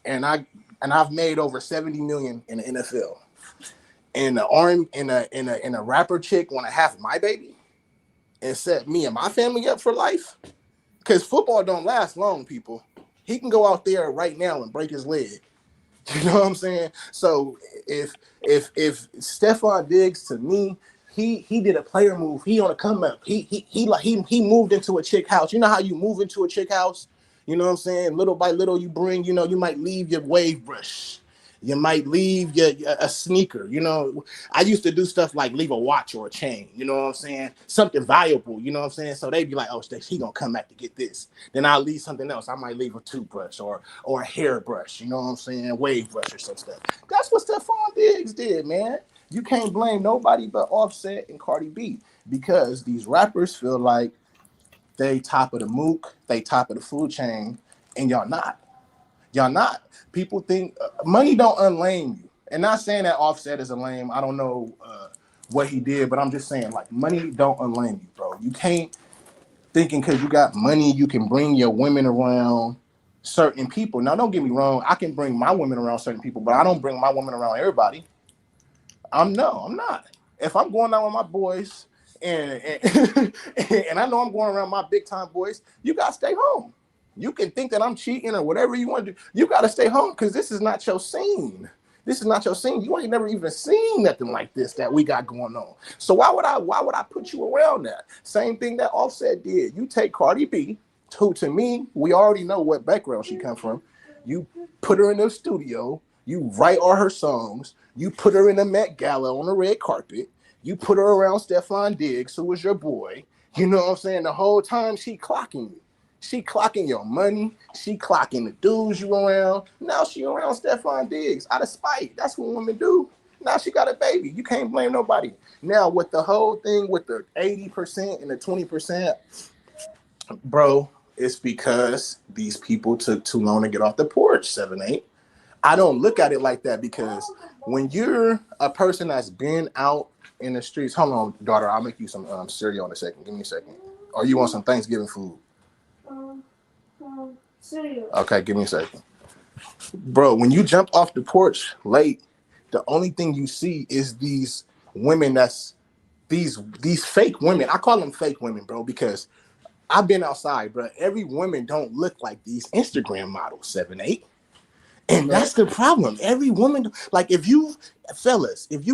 and I've made over 70 million in the NFL, and a rapper chick want to have my baby and set me and my family up for life, because football don't last long, people. He can go out there right now and break his leg. You know what I'm saying? So if Stephon Diggs, to me, he did a player move. He on a come up. He moved into a chick house. You know how you move into a chick house? You know what I'm saying? Little by little, you bring. You know, you might leave your wave brush. You might leave a sneaker. You know, I used to do stuff like leave a watch or a chain. You know what I'm saying? Something valuable. You know what I'm saying? So they'd be like, "Oh, he gonna come back to get this." Then I'll leave something else. I might leave a toothbrush or a hairbrush. You know what I'm saying? Wave brush or some stuff. That's what Stephon Diggs did, man. You can't blame nobody but Offset and Cardi B, because these rappers feel like they top of the mook, they top of the food chain, and y'all not. Y'all not. People think money don't unlame you. And not saying that Offset is a lame. I don't know what he did, but I'm just saying, like, money don't unlame you, bro. You can't thinking because you got money, you can bring your women around certain people. Now, don't get me wrong. I can bring my women around certain people, but I don't bring my women around everybody. I'm not. If I'm going out with my boys and and I know I'm going around my big time boys, you gotta stay home. You can think that I'm cheating or whatever you want to do. You gotta stay home because this is not your scene. This is not your scene. You ain't never even seen nothing like this that we got going on. So why would I put you around that? Same thing that Offset did. You take Cardi B, who to me, we already know what background she come from. You put her in the studio, you write all her songs, you put her in the Met Gala on the red carpet, you put her around Stephon Diggs, who was your boy. You know what I'm saying? The whole time she clocking you. She clocking your money. She clocking the dudes you around. Now she around Stephon Diggs out of spite. That's what women do. Now she got a baby. You can't blame nobody. Now with the whole thing with the 80% and the 20%, bro, it's because these people took too long to get off the porch, 7-8. I don't look at it like that, because when you're a person that's been out in the streets, hold on, daughter, I'll make you some cereal in a second. Give me a second. Or you want some Thanksgiving food? Cereal. Okay, give me a second. Bro, when you jump off the porch late, the only thing you see is these women these fake women. I call them fake women, bro, because I've been outside, bro. Every woman don't look like these Instagram models, 7-8. And that's the problem. Every woman, like, if you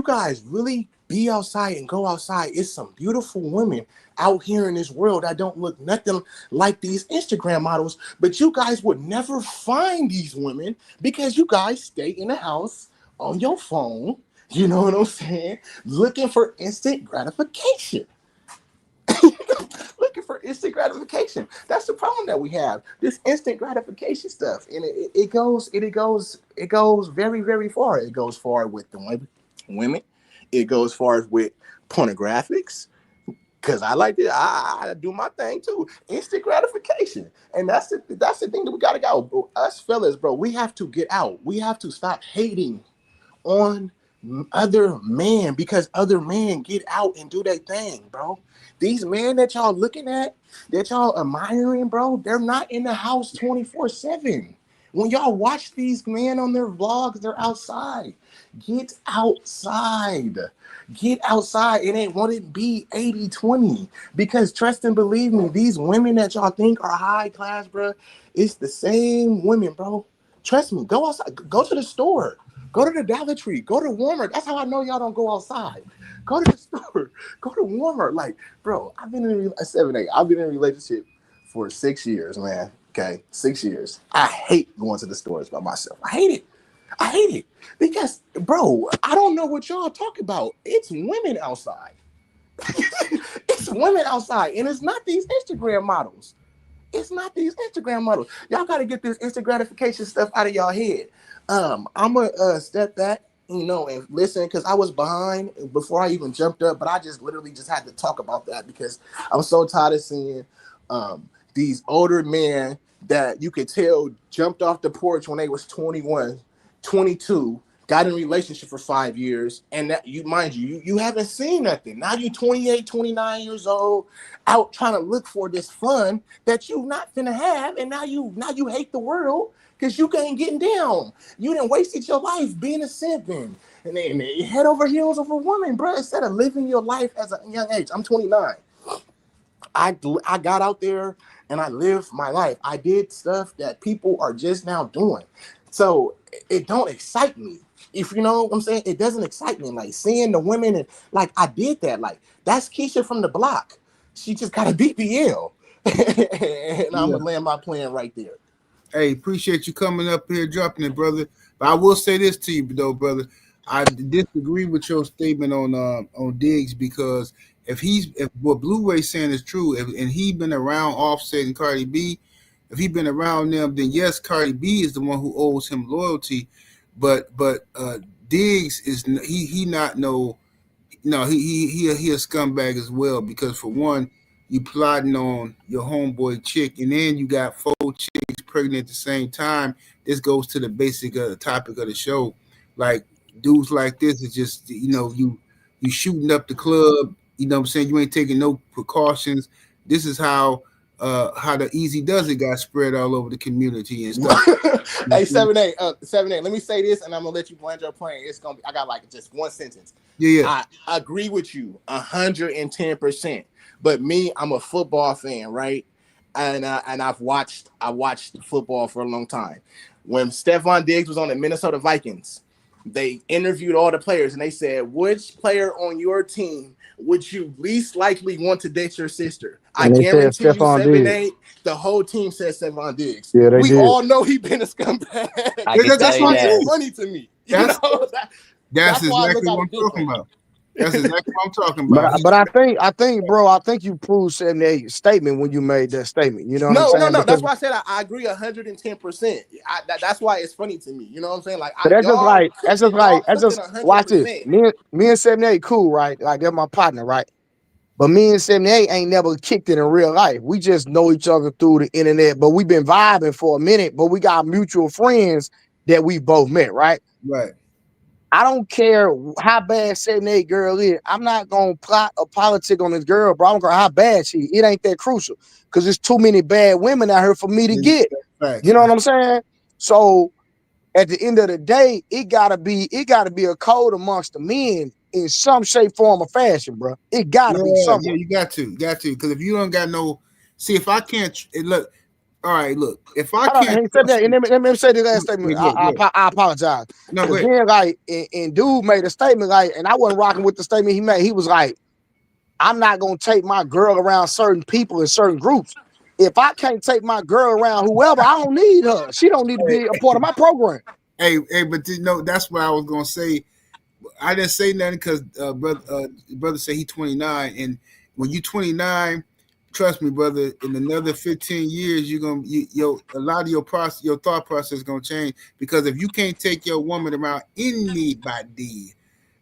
guys really be outside and go outside, it's some beautiful women out here in this world that don't look nothing like these Instagram models. But you guys would never find these women because you guys stay in the house on your phone, you know what I'm saying, looking for instant gratification. Looking for instant gratification. That's the problem that we have. This instant gratification stuff, and it goes very, very far. It goes far with the women. It goes far with pornographics. Because I like it. I do my thing too. Instant gratification, and that's the thing that we gotta go. Us fellas, bro, we have to get out. We have to stop hating on other men, because other men get out and do their thing, bro. These men that y'all looking at, that y'all admiring, bro, they're not in the house 24/7. When y'all watch these men on their vlogs, they're outside. Get outside. Get outside. It ain't want it be 80-20. Because trust and believe me, these women that y'all think are high class, bro, it's the same women, bro. Trust me. Go outside. Go to the store. Go to the Dollar Tree. Go to Walmart. That's how I know y'all don't go outside. Go to the store. Go to Walmart. Like, bro, I've been in a 7-8. I've been in a relationship for 6 years, man. Okay, 6 years. I hate going to the stores by myself. I hate it. I hate it because, bro, I don't know what y'all talk about. It's women outside. It's women outside, and it's not these Instagram models. It's not these Instagram models. Y'all got to get this instant gratification stuff out of y'all head. I'm gonna step back, you know, and listen, because I was behind before I even jumped up, but I just literally just had to talk about that because I'm so tired of seeing these older men that you could tell jumped off the porch when they was 21, 22, got in a relationship for 5 years, and that you haven't seen nothing. Now you 28, 29 years old, out trying to look for this fun that you not finna have, and now you hate the world because you ain't getting down. You done wasted your life being a simp and head over heels of a woman, bro, instead of living your life as a young age. I'm 29. I got out there and I lived my life. I did stuff that people are just now doing. So it don't excite me. If you know what I'm saying, it doesn't excite me. Like seeing the women and like I did that. Like that's Keisha from the block. She just got a BBL. And I'm gonna land my plan right there. Hey, appreciate you coming up here, dropping it, brother. But I will say this to you, though, brother. I disagree with your statement on Diggs because if what Blu-ray saying is true, and he been around Offset and Cardi B, if he been around them, then yes, Cardi B is the one who owes him loyalty. But Diggs is he not no he a scumbag as well because for one, you plotting on your homeboy chick, and then you got 4 chicks pregnant at the same time. This goes to the basic topic of the show. Like dudes like this is just you shooting up the club. You know what I'm saying? You ain't taking no precautions. This is how the easy does it got spread all over the community and stuff. Hey, 7-8, 7-8. Let me say this, and I'm gonna let you land your plane. It's gonna be. I got like just one sentence. Yeah. I agree with you 110%. But me, I'm a football fan, right? And I've watched football for a long time. When Stephon Diggs was on the Minnesota Vikings, they interviewed all the players, and they said, "Which player on your team would you least likely want to date your sister?" I guarantee you, 7-8, the whole team said Stephon Diggs. Yeah, we did. All know he been a scumbag. That's why it's funny to me. That's exactly what I'm talking about. That's exactly what I'm talking about. But I think, bro, I think you proved 7-8 statement when you made that statement. You know what I'm saying? No. That's why I said I agree 110%. That's why it's funny to me. You know what I'm saying? Like, that's just like watch this. Me and 7-8 cool, right? Like they're my partner, right? But me and 7-8 ain't never kicked it in real life. We just know each other through the internet, but we've been vibing for a minute. But we got mutual friends that we both met, right? Right. I don't care how bad 7-8 girl is. I'm not gonna plot a politic on this girl, bro. I don't care how bad she is. It ain't that crucial because there's too many bad women out here for me to get. You know what I'm saying? So at the end of the day, it gotta be a code amongst the men in some shape, form, or fashion, bro. It gotta be something. Yeah, you got to, because if you don't got no, see, if I can't look. All right, look. If I can't, let me say the last statement. I apologize. No, go ahead. Like, and dude made a statement like, and I wasn't rocking with the statement he made. He was like, "I'm not gonna take my girl around certain people in certain groups. If I can't take my girl around whoever, I don't need her. She don't need to be a part of my program." Hey, but that's what I was gonna say. I didn't say nothing because brother said he 29, and when you 29. Trust me, brother. In another 15 years, a lot of your thought process is gonna change because if you can't take your woman around anybody,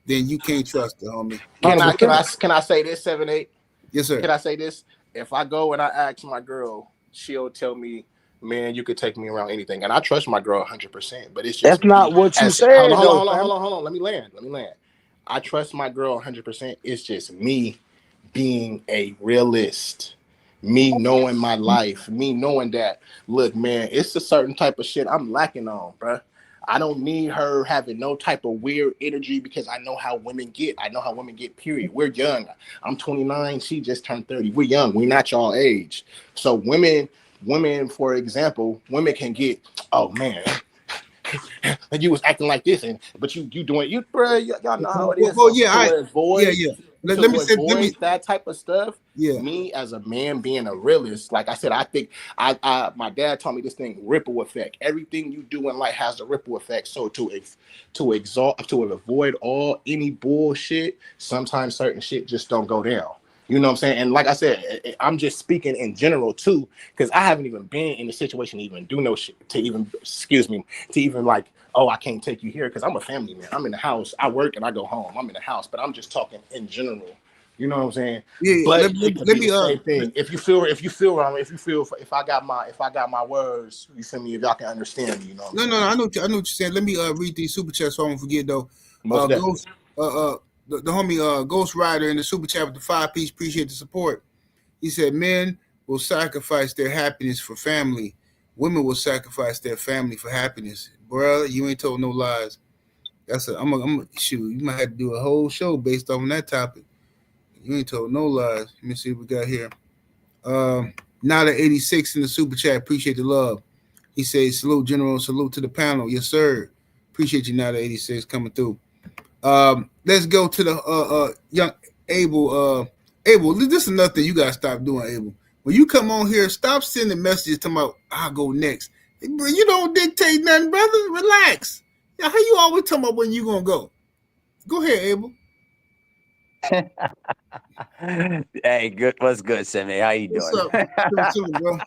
then you can't trust her, homie. Can I say this, 7-8? Yes, sir. Can I say this? If I go and I ask my girl, she'll tell me man, you could take me around anything, and I trust my girl 100%. But it's just That's not me. what you As hold said, on, hold on, though, hold on, fam. hold on. Let me land. I trust my girl 100%. It's just me being a realist. Me knowing my life, me knowing that, look, man, it's a certain type of shit I'm lacking on, bruh. I don't need her having no type of weird energy because I know how women get. I know how women get, period. We're young. I'm 29. She just turned 30. We're young. We're not y'all age. So women, for example, women can get, oh man, and you was acting like this, but you doing you, bro. Y'all know how it is. Well, So yeah, avoid yeah. Let me say, that type of stuff. yeah. Me as a man being a realist, like I said, I think my dad taught me this thing, ripple effect. Everything you do in life has a ripple effect. So to avoid any bullshit, sometimes certain shit just don't go down. You know what I'm saying? And like I said, I'm just speaking in general too, because I haven't even been in a situation to even do no shit, to even, like, oh, I can't take you here because I'm a family man. I'm in the house. I work and I go home. I'm in the house, but I'm just talking in general. You know what I'm saying? Yeah, But let it could me be the same thing. If I got my words, you feel me? If y'all can understand me, you know what I'm saying? no. I know what you're saying. Let me read these super chats so I don't forget though. Most definitely. Ghost, the homie Ghost Rider in the super chat with the 5-piece. Appreciate the support. He said, "Men will sacrifice their happiness for family. Women will sacrifice their family for happiness." Bro, you ain't told no lies. I'm shoot. You might have to do a whole show based on that topic. You ain't told no lies. Let me see what we got here. Nada 86 in the super chat. Appreciate the love. He says, "Salute, General. Salute to the panel. Yes, sir. Appreciate you, Nada 86 coming through." Let's go to the young Abel. Abel, this is another thing you gotta stop doing, Abel. When you come on here, stop sending messages talking about I'll go next. Hey, bro, you don't dictate nothing, brother. Relax. How you always talking about when you gonna go? Go ahead, Abel. Hey, good. What's good, Simi? How you What's doing? up? Chilling, bro.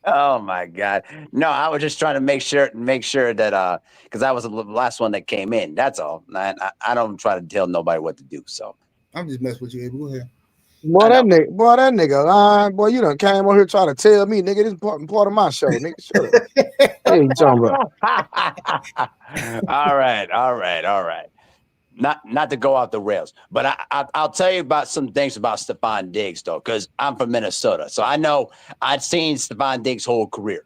Oh my God. No, I was just trying to make sure that because I was the last one that came in. That's all. I don't try to tell nobody what to do. So I'm just messing with you, Abel. Go ahead. Boy, I that know. nigga lying. Boy, you done came on here trying to tell me, nigga, this part of my show, nigga. Shut up. What you talking about? All right, all right. Not to go off the rails, but I'll tell you about some things about Stephon Diggs though, because I'm from Minnesota, so I know I've seen Stephon Diggs' whole career.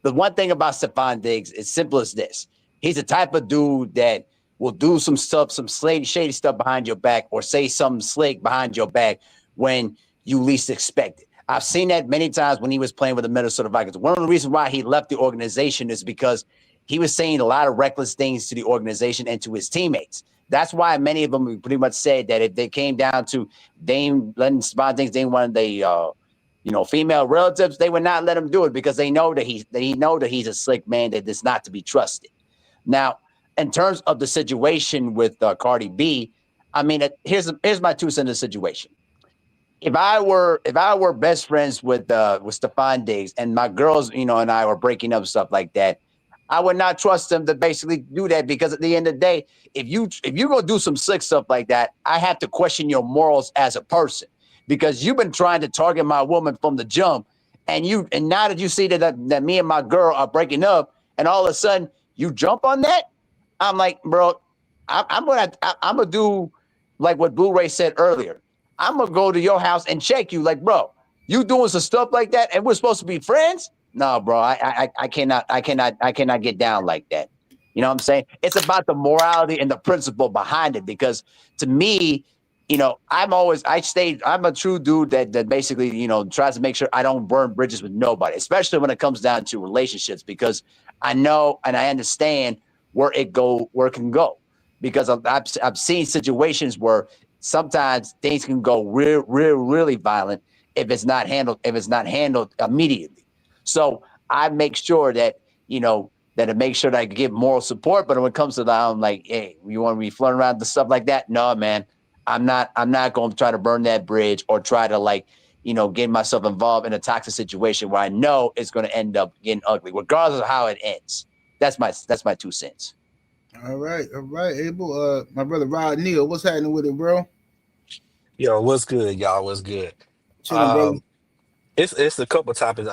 The one thing about Stephon Diggs is simple as this: he's the type of dude that will do some stuff, some shady stuff behind your back, or say something slick behind your back when you least expect it. I've seen that many times when he was playing with the Minnesota Vikings. One of the reasons why he left the organization is because he was saying a lot of reckless things to the organization and to his teammates. That's why many of them pretty much said that if they came down to Dame letting Stephon Diggs, they wanted female relatives, they would not let him do it because they know that he's a slick man that is not to be trusted. Now, in terms of the situation with Cardi B, I mean, here's my 2 cents in the situation. If I were best friends with Stephon Diggs and my girls, and I were breaking up stuff like that, I would not trust them to basically do that because at the end of the day, if you go do some slick stuff like that, I have to question your morals as a person because you've been trying to target my woman from the jump, and now that you see that me and my girl are breaking up, and all of a sudden you jump on that, I'm like, bro, I'm gonna do like what Blu-ray said earlier. I'm gonna go to your house and check you, like, bro, you doing some stuff like that, and we're supposed to be friends? No, bro, I cannot get down like that. You know what I'm saying? It's about the morality and the principle behind it. Because to me, I'm a true dude that basically, tries to make sure I don't burn bridges with nobody, especially when it comes down to relationships, because I know and I understand where it can go. Because I've seen situations where sometimes things can go really violent if it's not handled immediately. So I make sure that it makes sure that I can give moral support. But when it comes to that, I'm like, hey, you want to be floating around the stuff like that? No, man, I'm not going to try to burn that bridge or try to get myself involved in a toxic situation where I know it's going to end up getting ugly, regardless of how it ends. That's my 2 cents. All right, Abel. My brother Rod Neal, what's happening with it, bro? Yo, what's good, y'all? What's good? Chilling, brother. Um, it's a couple topics.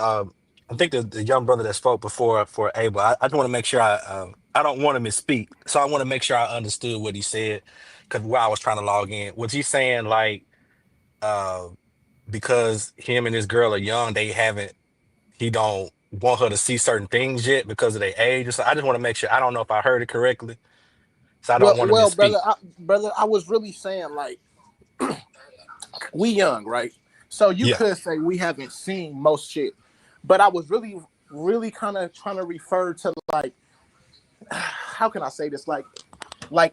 I think the young brother that spoke before for Abel, I just want to make sure I don't want to misspeak, so I want to make sure I understood what he said because while I was trying to log in, was he saying like uh because him and this girl are young, he don't want her to see certain things yet because of their age? So I just want to make sure. I don't know if I heard it correctly, so I don't want to Well, misspeak. brother, I was really saying like we young, right? So you Yeah, could say we haven't seen most shit, but I was really kind of trying to refer to like how can I say this like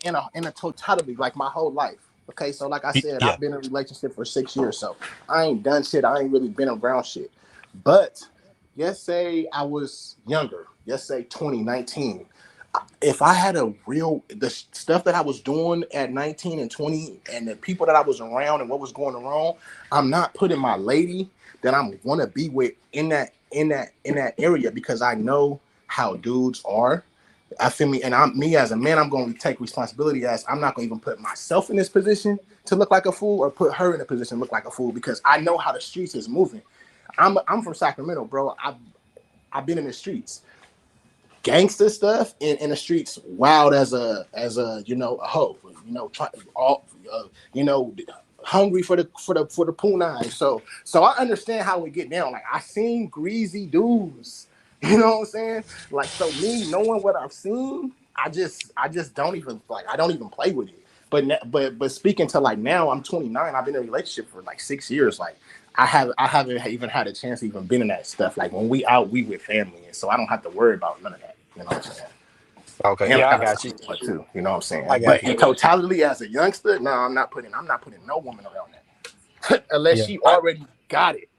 in a totality, like my whole life. Okay, so like I said, yeah, I've been in a relationship for 6 years, so I ain't done shit. I ain't really been around shit. But let's say I was younger. Let's say 2019. If I had the stuff that I was doing at 19 and 20 and the people that I was around and what was going on, I'm not putting my lady that I'm want to be with in that area because I know how dudes are. I feel me, and I'm me as a man. I'm going to take responsibility as I'm not going to even put myself in this position to look like a fool or put her in a position to look like a fool because I know how the streets is moving. I'm from Sacramento, bro. I've been in the streets, gangster stuff in the streets, wild as a a hoe, try, all you know hungry for the punai. So I understand how we get down. Like I seen greasy dudes, you know what I'm saying? Like so me knowing what I've seen, I just don't even I don't even play with it. But speaking to like now, I'm 29. I've been in a relationship for like 6 years. Like I haven't even had a chance to even been in that stuff. Like when we out, we with family, and so I don't have to worry about none of that. You know what I'm saying? okay, And yeah, I I got a got you. son too. You know what I'm saying? I But got you. in totality, as a youngster, no, I'm not putting no woman around that unless Yeah, she already got it.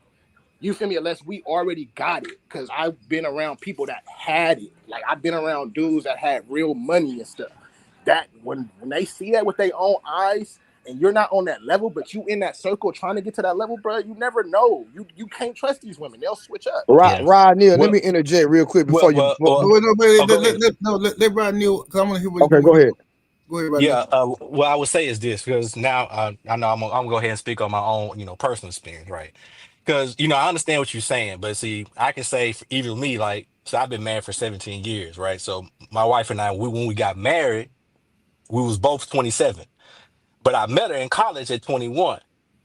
You feel me? Unless we already got it, because I've been around people that had it. Like I've been around dudes that had real money and stuff. That when they see that with their own eyes, and you're not on that level, but you in that circle trying to get to that level, bro, you never know. You can't trust these women; they'll switch up. yeah. Rod Neal, let Well, me interject real quick well, before you. well, well. No, Oh, go ahead. let Rod Neal, because I want to hear Okay, what go he ahead. go ahead, Rod Neal. Yeah, what I would say is this because now I know I'm gonna go ahead and speak on my own, personal experience, right? Because I understand what you're saying, but see, I can say for even me, like, so I've been married for 17 years, right? So my wife and I, when we got married, we was both 27, but I met her in college at 21.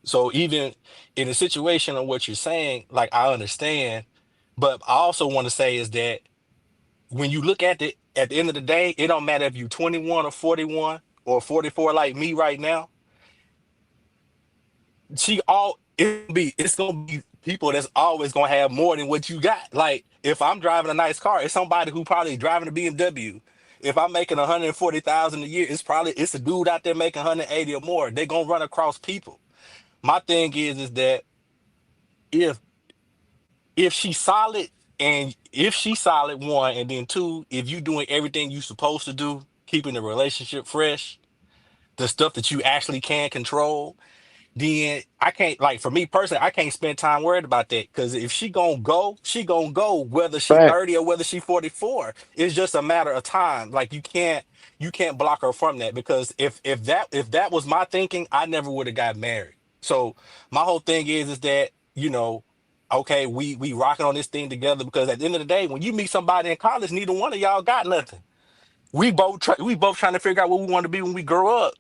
So even in a situation of what you're saying, like I understand, but I also want to say is that when you look at the end of the day, it don't matter if you're 21 or 41 or 44 like me right now. It's gonna be people that's always gonna have more than what you got. Like if I'm driving a nice car, it's somebody who probably driving a BMW. If I'm making 140,000 a year, it's a dude out there making 180 or more. They're gonna run across people. My thing is that if she's solid, and if she's solid, one, and then two, if you doing everything you supposed to do, keeping the relationship fresh, the stuff that you actually can control, then I can't, like, for me personally, I can't spend time worried about that, because if she gonna go whether she Fact. 30 or whether she 44. It's just a matter of time. Like you can't block her from that, because if that was my thinking, I never would have got married. So my whole thing is that, okay, we rocking on this thing together, because at the end of the day, when you meet somebody in college, neither one of y'all got nothing. We both trying to figure out what we want to be when we grow up.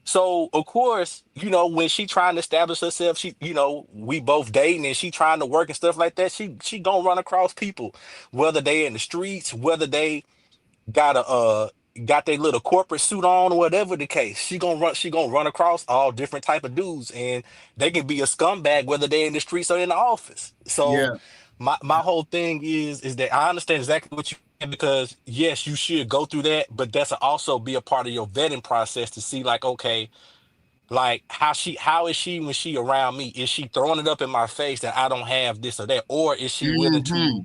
So of course, when she trying to establish herself, we both dating and she trying to work and stuff like that. She gonna run across people, whether they in the streets, whether they got got their little corporate suit on, or whatever the case. She gonna run across all different type of dudes, and they can be a scumbag whether they're in the streets or in the office. So Yeah. my whole thing is that I understand exactly what you mean, because yes, you should go through that, but that's also be a part of your vetting process to see, like, okay, like how is she when she around me? Is she throwing it up in my face that I don't have this or that? Or is she willing Mm-hmm.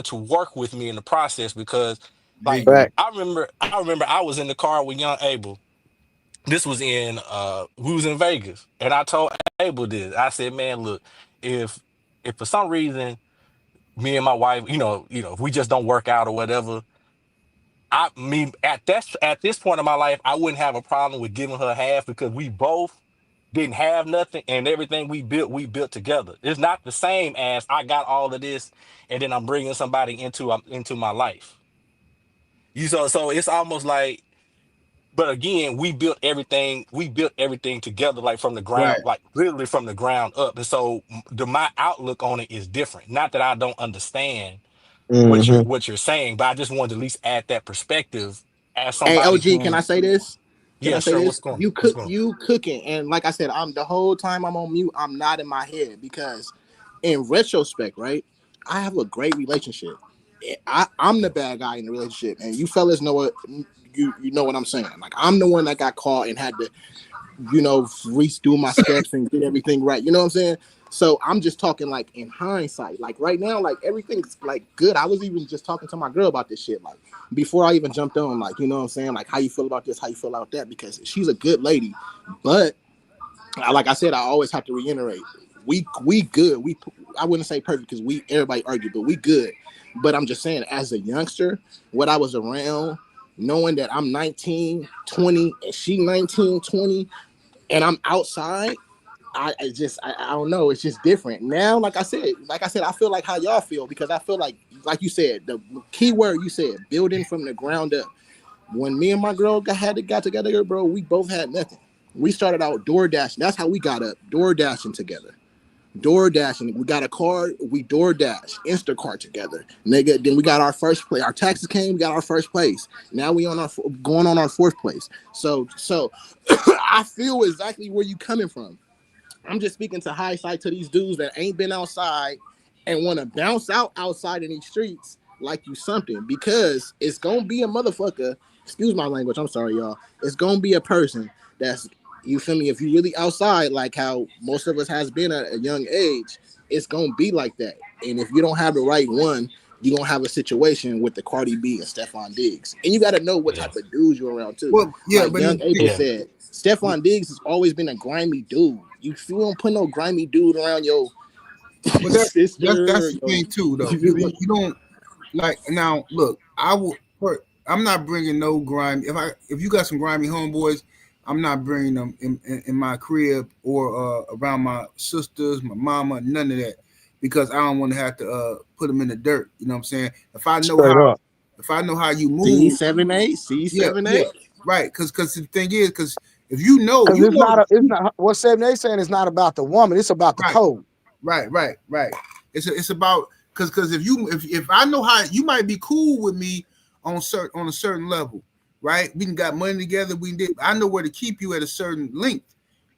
to work with me in the process? Because, There you like, go. Fact. I remember I was in the car with young Abel. This was we was in Vegas, and I told Abel this. I said, man, look, if for some reason me and my wife, if we just don't work out or whatever, I mean, at this point in my life, I wouldn't have a problem with giving her half, because we both didn't have nothing, and everything we built together. It's not the same as I got all of this and then I'm bringing somebody into my life. So it's almost like, but again, we built everything together, like from the Right. ground, like literally from the ground up. And so my outlook on it is different. Not that I don't understand Mm-hmm. what you're saying, but I just wanted to at least add that perspective as Hey, somebody OG, can I who, say this? Can yeah, I say sure. this? What's going on? You cooking, and like I said, I'm the whole time I'm on mute. I'm not in my head because, in retrospect, right, I have a great relationship. I'm the bad guy in the relationship, and you fellas know what you know what I'm saying. Like I'm the one that got caught and had to, redo my steps and get everything right. You know what I'm saying? So I'm just talking like in hindsight. Like right now, like everything's like good. I was even just talking to my girl about this shit. Like before I even jumped on, like, you know what I'm saying? Like how you feel about this, how you feel about that, because she's a good lady. But like I said, I always have to reiterate, we good. I wouldn't say perfect because everybody argue, but we good. But I'm just saying, as a youngster, what I was around, knowing that I'm 19, 20, and she 19, 20, and I'm outside, I don't know. It's just different now. Like I said, I feel like how y'all feel, because I feel like you said, the key word you said, building from the ground up. When me and my girl got together, bro, we both had nothing. We started out door dashing. That's how we got up, door dashing together. Door dashing. We got a car. We door dash, Instacart together, nigga. Then we got our first place. Our taxes came. We got our first place. Now we going on our fourth place. So I feel exactly where you coming from. I'm just speaking to hindsight to these dudes that ain't been outside and want to bounce outside in these streets like you something, because it's gonna be a motherfucker. Excuse my language. I'm sorry, y'all. It's gonna be a person that's, you feel me? If you really outside, like how most of us has been at a young age, it's gonna be like that. And if you don't have the right one, you gonna have a situation with the Cardi B and Stephon Diggs. And you got to know what type of dudes you're around too. Well, yeah, like but young Abel Yeah. said, Stephon Diggs has always been a grimy dude. You don't put no grimy dude around your but that's sister. the thing too, though. You don't like now. Look, I'm not bringing no grime. If you got some grimy homeboys, I'm not bringing them in my crib or around my sisters, my mama, none of that, because I don't want to have to put them in the dirt. You know what I'm saying? If I know Straight up. how you move, C78, yeah, right. Because the thing is, because if you know, Because it's not what 7A saying is not about the woman, it's about the right. code. Right. It's about because if I know how you might be cool with me on a certain level, right? We can got money together. I know where to keep you at a certain length,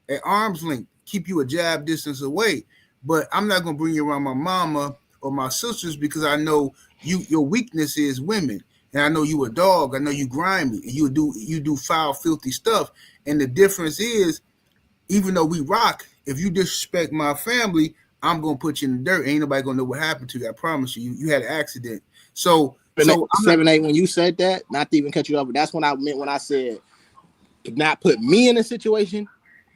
at arm's length, keep you a jab distance away. But I'm not gonna bring you around my mama or my sisters, because I know your weakness is women, and I know you a dog. I know you grimy, and you do foul, filthy stuff. And the difference is, even though we rock, if you disrespect my family, I'm gonna put you in the dirt. Ain't nobody gonna know what happened to you. I promise you. You had an accident. So I'm 7A, when you said that, not to even cut you off, but that's what I meant when I said not put me in a situation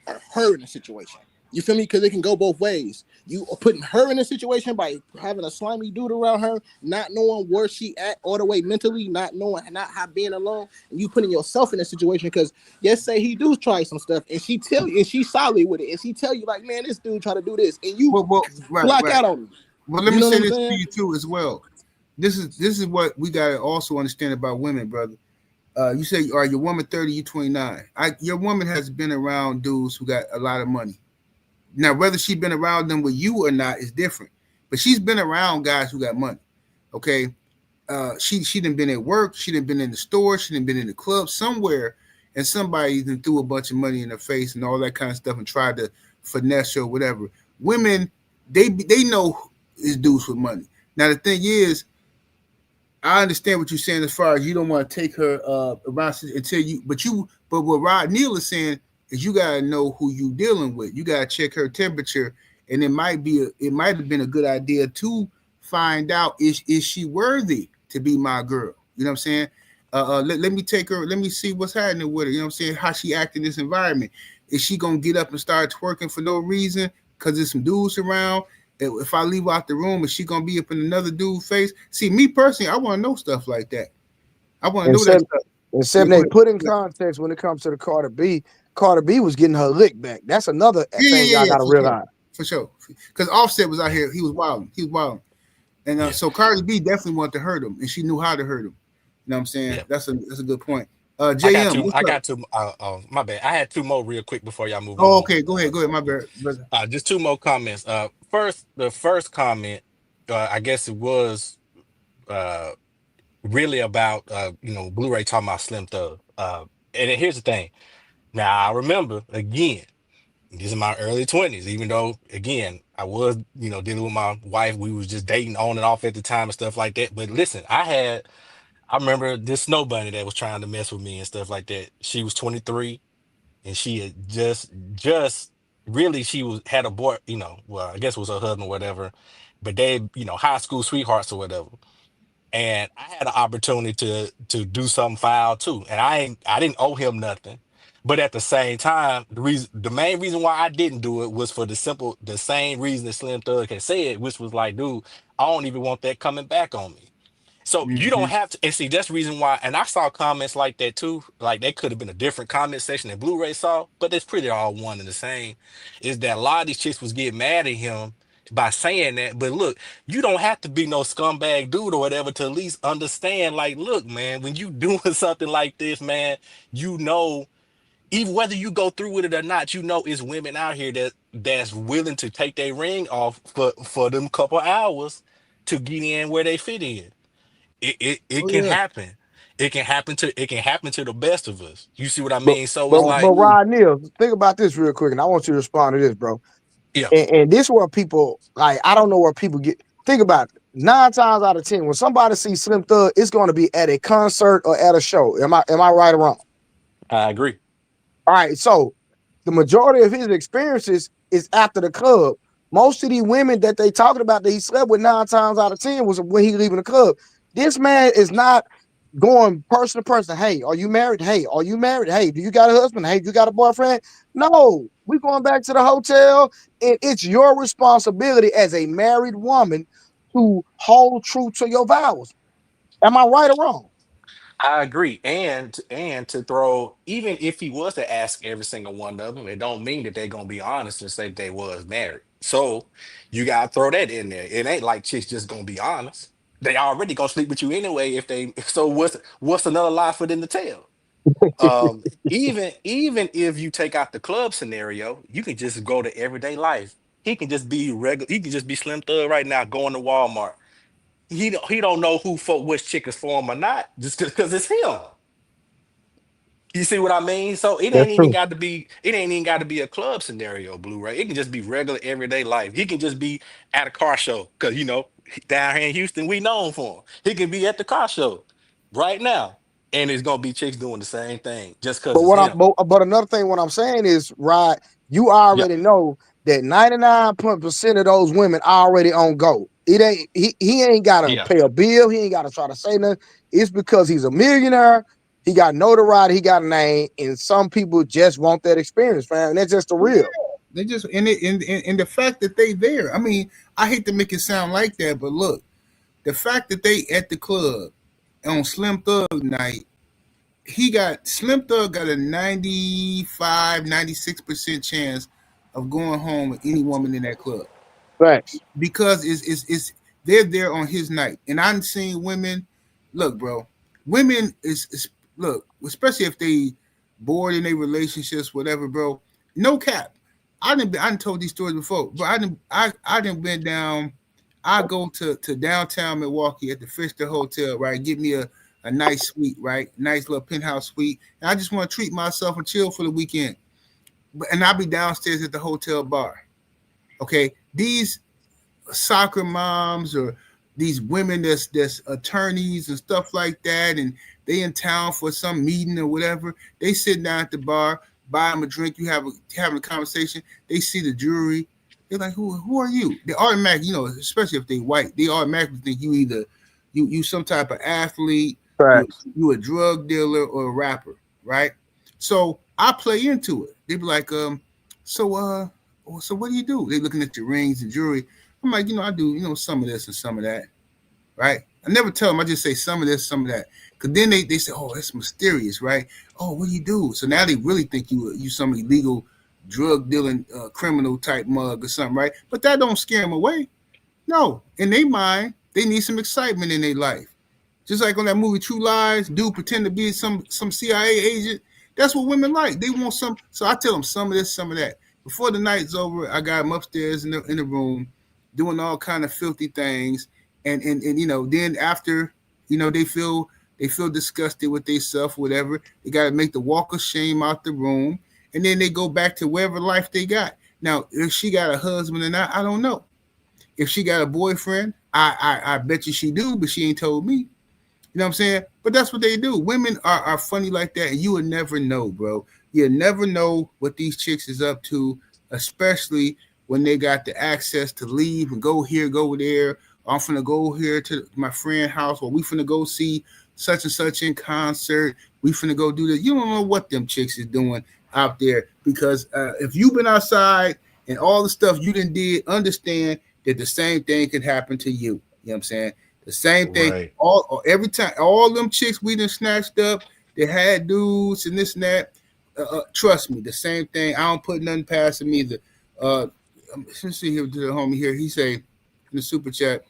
or her in a situation. You feel me? Because it can go both ways. You are putting her in a situation by having a slimy dude around her, not knowing where she at all the way mentally, not being alone, and you putting yourself in a situation because yes, say he do try some stuff, and she tell you, and she's solid with it, and she tell you like, man, this dude try to do this, and you black out on him. Well, let me say this to you too as well. This is what we gotta also understand about women, brother. You say, all right, your woman 30, you 29. Your woman has been around dudes who got a lot of money. Now, whether she's been around them with you or not is different. But she's been around guys who got money. Okay. She done been at work, she done been in the store, she done been in the club somewhere, and somebody then threw a bunch of money in her face and all that kind of stuff and tried to finesse her or whatever. Women, they know it's dudes with money. Now the thing is, I understand what you're saying as far as you don't want to take her around until you, but what Rod Neal is saying is you gotta know who you dealing with. You gotta check her temperature, and it might have been a good idea to find out is she worthy to be my girl. You know what I'm saying? Let me take her. Let me see what's happening with her. You know what I'm saying? How she act in this environment. Is she gonna get up and start twerking for no reason because there's some dudes around? If I leave out the room, is she gonna be up in another dude's face? See, me personally, I want to know stuff like that. I want to know that stuff. And 7A, put in context when it comes to the Cardi B. Cardi B was getting her lick back. That's another thing y'all gotta realize. For sure. Because Offset was out here, he was wilding. And so Cardi B definitely wanted to hurt him, and she knew how to hurt him. You know what I'm saying? That's a good point. JM, I got two. My bad. I had two more real quick before y'all move on. Oh, okay. Go ahead. My bad, brother. Just two more comments. The first comment, I guess it was really about Blu-ray talking about Slim Thug. And then here's the thing. Now I remember again, this is my early 20s, even though again I was dealing with my wife. We was just dating on and off at the time and stuff like that. But listen, I remember this Snow Bunny that was trying to mess with me and stuff like that. She was 23 and she had just really had a boy, well, I guess it was her husband or whatever, but they, high school sweethearts or whatever. And I had an opportunity to do something foul too. And I didn't owe him nothing. But at the same time, the main reason why I didn't do it was for the same reason that Slim Thug had said, which was like, dude, I don't even want that coming back on me. So you don't have to, and see, that's the reason why, and I saw comments like that too, like they could have been a different comment section that Blu-ray saw, but it's pretty all one and the same, is that a lot of these chicks was getting mad at him by saying that. But look, you don't have to be no scumbag dude or whatever to at least understand, like, look, man, when you doing something like this, man, even whether you go through with it or not, it's women out here that's willing to take their ring off for them couple hours to get in where they fit in. It can happen. It can happen to the best of us. You see what I mean? So it's like, but Rod Neal, think about this real quick, and I want you to respond to this, bro. Yeah. And this is where people, like, I don't know where people get. Think about it. 9 times out of 10, when somebody sees Slim Thug, it's going to be at a concert or at a show. Am I right or wrong? I agree. All right. So the majority of his experiences is after the club. Most of these women that they talking about that he slept with 9 times out of 10 was when he leaving the club. This man is not going person to person. Hey, are you married? Hey, are you married? Hey, do you got a husband? Hey, do you got a boyfriend? No, we're going back to the hotel, and it's your responsibility as a married woman to hold true to your vows. Am I right or wrong? I agree. And to throw, even if he was to ask every single one of them, it don't mean that they're gonna be honest and say they was married. So you gotta throw that in there. It ain't like chicks just gonna be honest. They already gonna sleep with you anyway. So what's another lie for them to tell? Even if you take out the club scenario, you can just go to everyday life. He can just be regular. He can just be Slim Thug right now, going to Walmart. He don't know which chick is for him or not, just because it's him. You see what I mean? So it ain't even got to be a club scenario, Blu-ray. It can just be regular everyday life. He can just be at a car show because down here in Houston we known for him. He can be at the car show right now, and it's gonna be chicks doing the same thing just because it's him. But another thing, what I'm saying is, Rod, you already know that 99% of those women already on go. It ain't he ain't gotta pay a bill. He ain't gotta try to say nothing. It's because he's a millionaire. He got notoriety. He got a name, and some people just want that experience, fam. And that's just the real. They just in the fact that they there. I mean, I hate to make it sound like that, but look, the fact that they at the club on Slim Thug night, Slim Thug got a 96% chance of going home with any woman in that club. Right. Because it's they're there on his night. And I've seen women, look, bro, women look, especially if they bored in their relationships, whatever, bro. No cap. I didn't told these stories before, but I didn't been down. I go to downtown Milwaukee at the Fister Hotel, right? Get me a nice suite, right? Nice little penthouse suite. And I just want to treat myself and chill for the weekend. And I'll be downstairs at the hotel bar. Okay. These soccer moms or these women that's attorneys and stuff like that, and they in town for some meeting or whatever, they sit down at the bar, buy them a drink, having a conversation, they see the jewelry, they're like, who are you? They automatically, especially if they white, they automatically think you either you some type of athlete, you a drug dealer or a rapper, right? So I play into it. They be like, so what do you do? They looking at your rings and jewelry. I'm like, I do, some of this and some of that, right? I never tell them. I just say some of this, some of that. Because then they say, oh, that's mysterious, right? Oh, what do you do? So now they really think you some illegal drug dealing criminal type mug or something, right? But that don't scare them away. No, in their mind, they need some excitement in their life. Just like on that movie True Lies, dude pretend to be some CIA agent. That's what women like. They want some. So I tell them some of this, some of that. Before the night's over, I got them upstairs in the room, doing all kind of filthy things, and then after they feel disgusted with themselves, whatever. They got to make the walk of shame out the room, and then they go back to whatever life they got. Now, if she got a husband or not, I don't know. If she got a boyfriend, I bet you she do, but she ain't told me. You know what I'm saying? But that's what they do. Women are funny like that, and you would never know, bro. You'll never know what these chicks is up to, especially when they got the access to leave and go here, go there. I'm finna go here to my friend's house, or we finna go see such and such in concert. We finna go do this. You don't know what them chicks is doing out there, because if you've been outside and all the stuff you done did, understand that the same thing could happen to you. You know what I'm saying? The same thing, Right. Every time, all them chicks we done snatched up, they had dudes and this and that. Trust me, the same thing. I don't put nothing past them either. Let's see here to the homie here. He say in the super chat,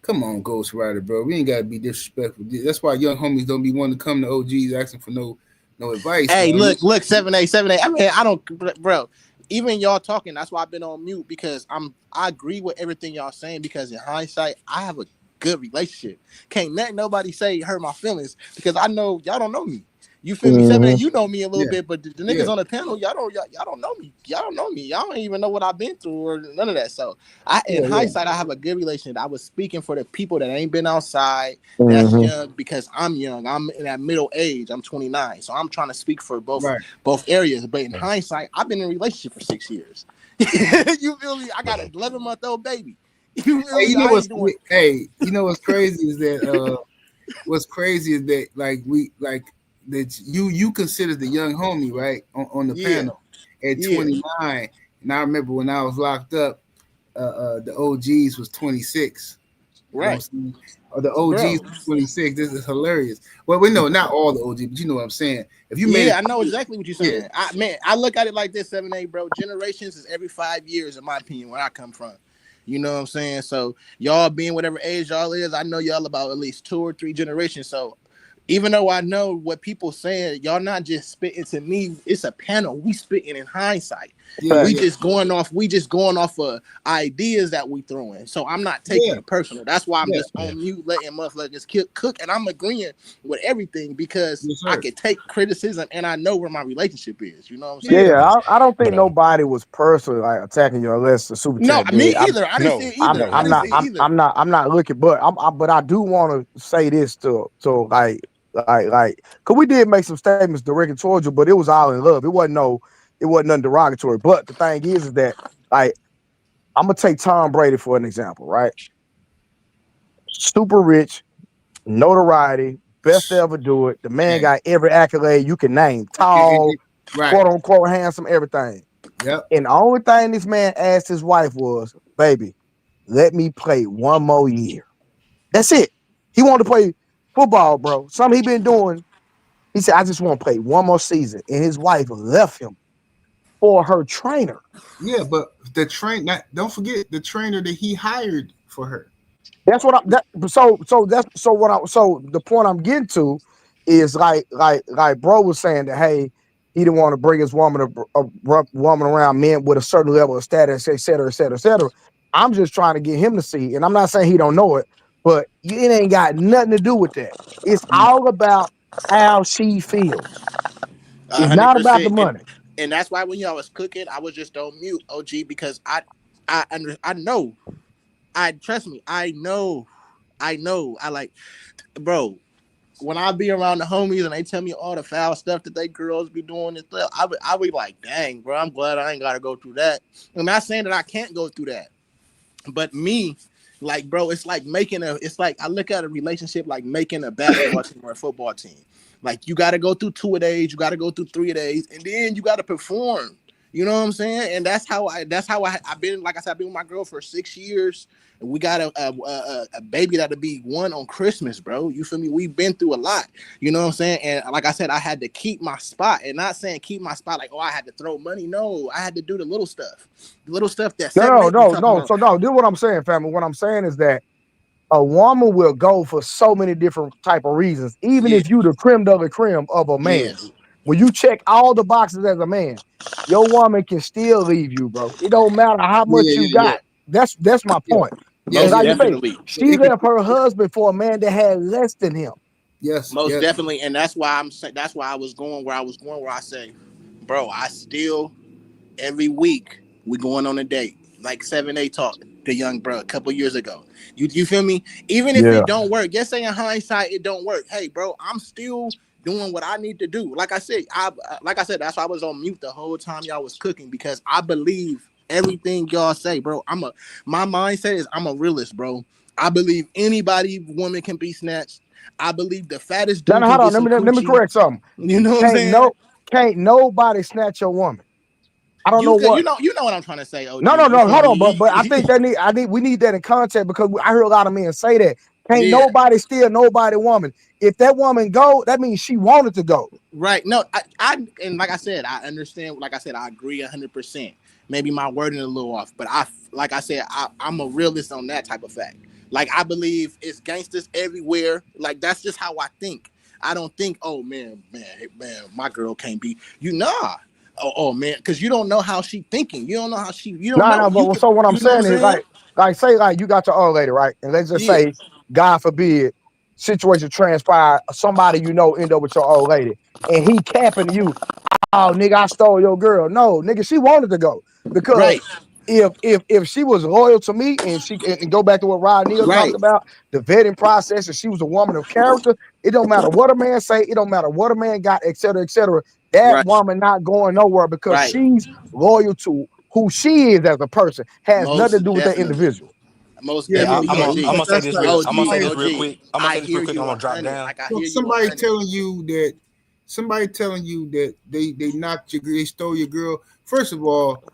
"Come on, Ghost Rider, bro. We ain't gotta be disrespectful. That's why young homies don't be wanting to come to OGs asking for no advice." Hey, man. look, 7A. I mean, I don't, bro. Even y'all talking, that's why I've been on mute, because I agree with everything y'all saying, because in hindsight, I have a good relationship. Can't let nobody say hurt my feelings, because I know y'all don't know me. You feel me? 7A, you know me a little bit, but the niggas on the panel, y'all don't know me. Y'all don't know me. Y'all don't even know what I've been through or none of that. So in hindsight, I have a good relationship. I was speaking for the people that ain't been outside, that's young, because I'm young. I'm in that middle age. I'm 29. So I'm trying to speak for both areas. But in hindsight, I've been in a relationship for 6 years. You feel me? I got an 11-month-old baby. You feel me? You know what's crazy is that that you consider the young homie, right, on the panel at 29, and I remember when I was locked up, the OGs was 26, right? Or the OGs was 26. This is hilarious. Well, we know not all the OGs, but you know what I'm saying. If you I know exactly what you're saying. I look at it like this, 7A, bro. Generations is every 5 years, in my opinion, where I come from. You know what I'm saying? So y'all being whatever age y'all is, I know y'all about at least 2 or 3 generations. So even though I know what people saying, y'all not just spitting to me. It's a panel. We spitting in hindsight. We just going off of ideas that we throwing. So I'm not taking it personal. That's why I'm just on mute, letting motherfuckers cook, and I'm agreeing with everything, because I can take criticism and I know where my relationship is. You know what I'm saying? Yeah, I don't think nobody was personally like attacking you unless the super chat. No, me either. I didn't see it either. I'm not looking, but I do want to say this to like, cause we did make some statements directed towards you, but it was all in love. It wasn't nothing derogatory. But the thing is that, like, I'm gonna take Tom Brady for an example, right? Super rich, notoriety, best to ever do it. The man got every accolade you can name. Tall, quote unquote handsome, everything. Yep. And the only thing this man asked his wife was, "Baby, let me play one more year." That's it. He wanted to play football, bro. Something he been doing. He said, "I just want to play one more season." And his wife left him for her trainer. Yeah, but don't forget the trainer that he hired for her. That's what the point I'm getting to is like bro was saying that, hey, he didn't want to bring his woman around men with a certain level of status, et cetera, et cetera, et cetera. I'm just trying to get him to see, and I'm not saying he don't know it, but it ain't got nothing to do with that. It's all about how she feels. It's not about the money. And that's why when y'all was cooking, I was just on mute, OG, because I know. Trust me, I know. I like, bro, when I be around the homies and they tell me all the foul stuff that they girls be doing and stuff, I be like, dang, bro, I'm glad I ain't got to go through that. I'm not saying that I can't go through that, but me, like, bro, it's like I look at a relationship like making a basketball team or a football team. Like, you got to go through 2 a days, you got to go through 3 a days, and then you got to perform. You know what I'm saying? And that's how I've been. Like I said, I've been with my girl for 6 years, and we got a baby that'll be 1 on Christmas, bro. You feel me? We've been through a lot. You know what I'm saying? And like I said, I had to keep my spot, and not saying keep my spot like, oh, I had to throw money. No, I had to do the little stuff that No. So no, this is what I'm saying, family. What I'm saying is that a woman will go for so many different type of reasons, even if you the creme de la creme of a man. Yes. When you check all the boxes as a man, your woman can still leave you, bro. It don't matter how much you got. That's my point. Most definitely. She left her husband for a man that had less than him. Yes, most definitely, and that's why that's why I was going where I was going. Where I say, bro, I still every week we going on a date, like 7A talk to young bro a couple years ago. You feel me? Even if it don't work, just say in hindsight it don't work. Hey, bro, I'm still doing what I need to do. Like I said, that's why I was on mute the whole time y'all was cooking, because I believe everything y'all say, bro. My mindset is I'm a realist, bro. I believe woman can be snatched. I believe the fattest dude. Hold on, let me correct something. You know what I'm saying? Can't nobody snatch your woman. I don't know what you know what I'm trying to say. OG. No, hold on, but I think we need that in context, because I hear a lot of men say that can't nobody steal nobody woman. If that woman go, that means she wanted to go. Right. No, I and like I said, I understand. Like I said, I agree 100%. Maybe my wording a little off, but I'm a realist on that type of fact. Like, I believe it's gangsters everywhere. Like, that's just how I think. I don't think, oh man, my girl can't be Oh man, because you don't know how she thinking. You don't know how she. You don't know. But so what I'm saying is like you got your old lady, right? And let's just say, God forbid, situation transpire, somebody end up with your old lady, and he capping you. Oh, nigga, I stole your girl. No, nigga, she wanted to go, because if she was loyal to me and go back to what Rod Neal talked about, the vetting process, and she was a woman of character, it don't matter what a man say, it don't matter what a man got, et cetera, et cetera. That woman not going nowhere, because she's loyal to who she is as a person. Has nothing to do with that individual. Most definitely. I'm gonna say this real quick. I'm gonna drop down. Like, I hear somebody telling you that they knocked your girl, they stole your girl. First of all,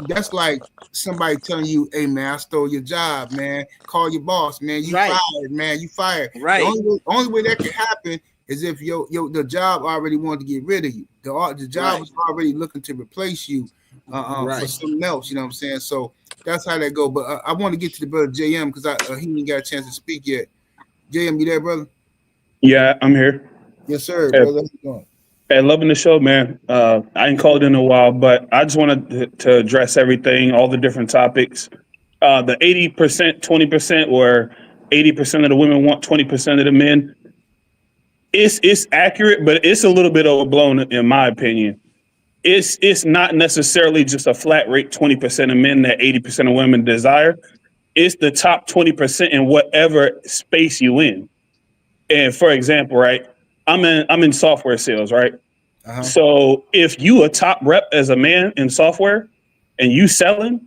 that's like somebody telling you, hey man, I stole your job, man. Call your boss, man. You fired, man. You fired. Right. The only way that can happen is if the job already wanted to get rid of you. The job was already looking to replace you for something else. You know what I'm saying? So that's how that go. But I want to get to the brother JM, because he didn't got a chance to speak yet. JM, you there, brother? Yeah, I'm here. Yes, sir. Brother. How's it going? Hey, loving the show, man. I ain't called in a while, but I just wanted to address everything, all the different topics. The 80%, 20%, or 80% of the women want 20% of the men. It's accurate, but it's a little bit overblown in my opinion. It's not necessarily just a flat rate 20% of men that 80% of women desire. It's the top 20% in whatever space you in. And for example, right, I'm in software sales, right? Uh-huh. So if you a top rep as a man in software and you selling,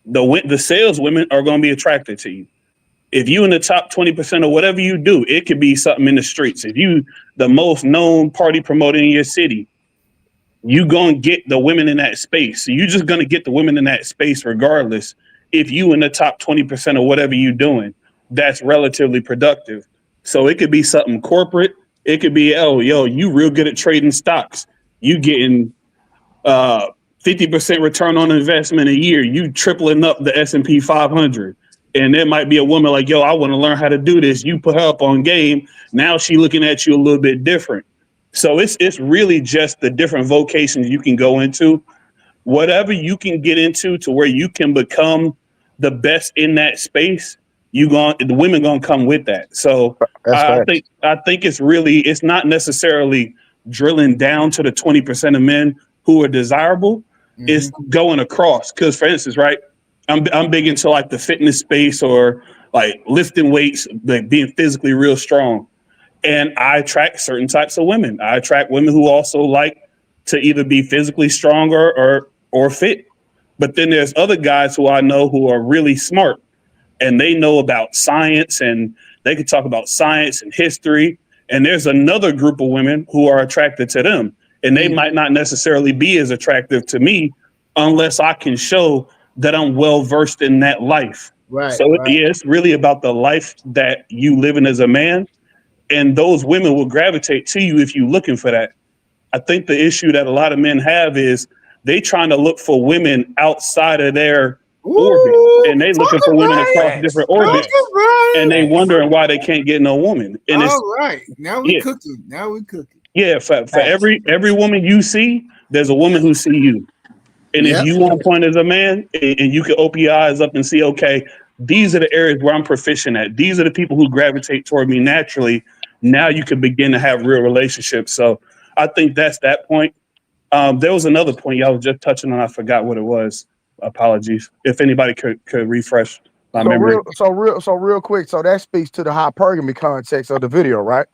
the sales women are going to be attracted to you. If you in the top 20% of whatever you do, it could be something in the streets. If you the most known party promoter in your city, you going to get the women in that space. So you're just going to get the women in that space regardless. If you in the top 20% of whatever you doing, that's relatively productive. So it could be something corporate. It could be, you real good at trading stocks. You getting 50% return on investment a year. You tripling up the S&P 500. And there might be a woman like, I want to learn how to do this. You put her up on game. Now she looking at you a little bit different. So it's really just the different vocations you can go into. Whatever you can get into to where you can become the best in that space, the women gonna come with that. So I think it's not necessarily drilling down to the 20% of men who are desirable. Mm-hmm. It's going across. Because for instance, right, I'm big into like the fitness space or like lifting weights, like being physically real strong. And I attract certain types of women. I attract women who also like to either be physically stronger or fit. But then there's other guys who I know who are really smart and they know about science and they can talk about science and history. And there's another group of women who are attracted to them. and they might not necessarily be as attractive to me unless I can show that I'm well versed in that life. Right. So it's really about the life that you living as a man, and those women will gravitate to you if you're looking for that. I think the issue that a lot of men have is they trying to look for women outside of their orbit, and they looking for women across different orbits, and they wondering why they can't get no woman. And all right, now we cooking. Now we cooking. Yeah, for every woman you see, there's a woman who see you. And if you want to point as a man, and you can open your eyes up and see, okay, these are the areas where I'm proficient at. These are the people who gravitate toward me naturally. Now you can begin to have real relationships. So I think that's that point. There was another point y'all was just touching on. I forgot what it was. Apologies. If anybody could refresh my memory. Real quick. So that speaks to the hypergamy context of the video, right?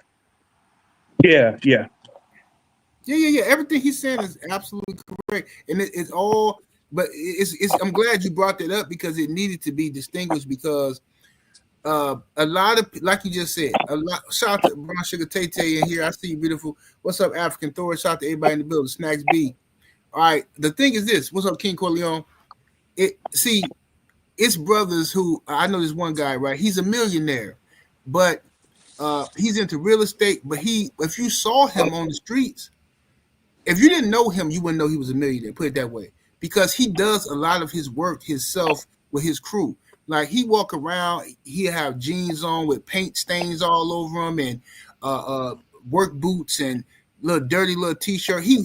Yeah. Everything he's saying is absolutely correct, and it's all. But it's. I'm glad you brought that up because it needed to be distinguished because a lot of, like you just said, a lot. Shout out to Brown Sugar Tay Tay in here. I see you, beautiful. What's up, African Thor? Shout out to everybody in the building. Snacks B. All right. The thing is this. What's up, King Corleone? It's brothers who I know. There's one guy, right? He's a millionaire, but he's into real estate. But if you saw him on the streets. If you didn't know him, you wouldn't know he was a millionaire, put it that way. Because he does a lot of his work himself with his crew. Like he walk around, he have jeans on with paint stains all over him and work boots and little dirty little t-shirt. He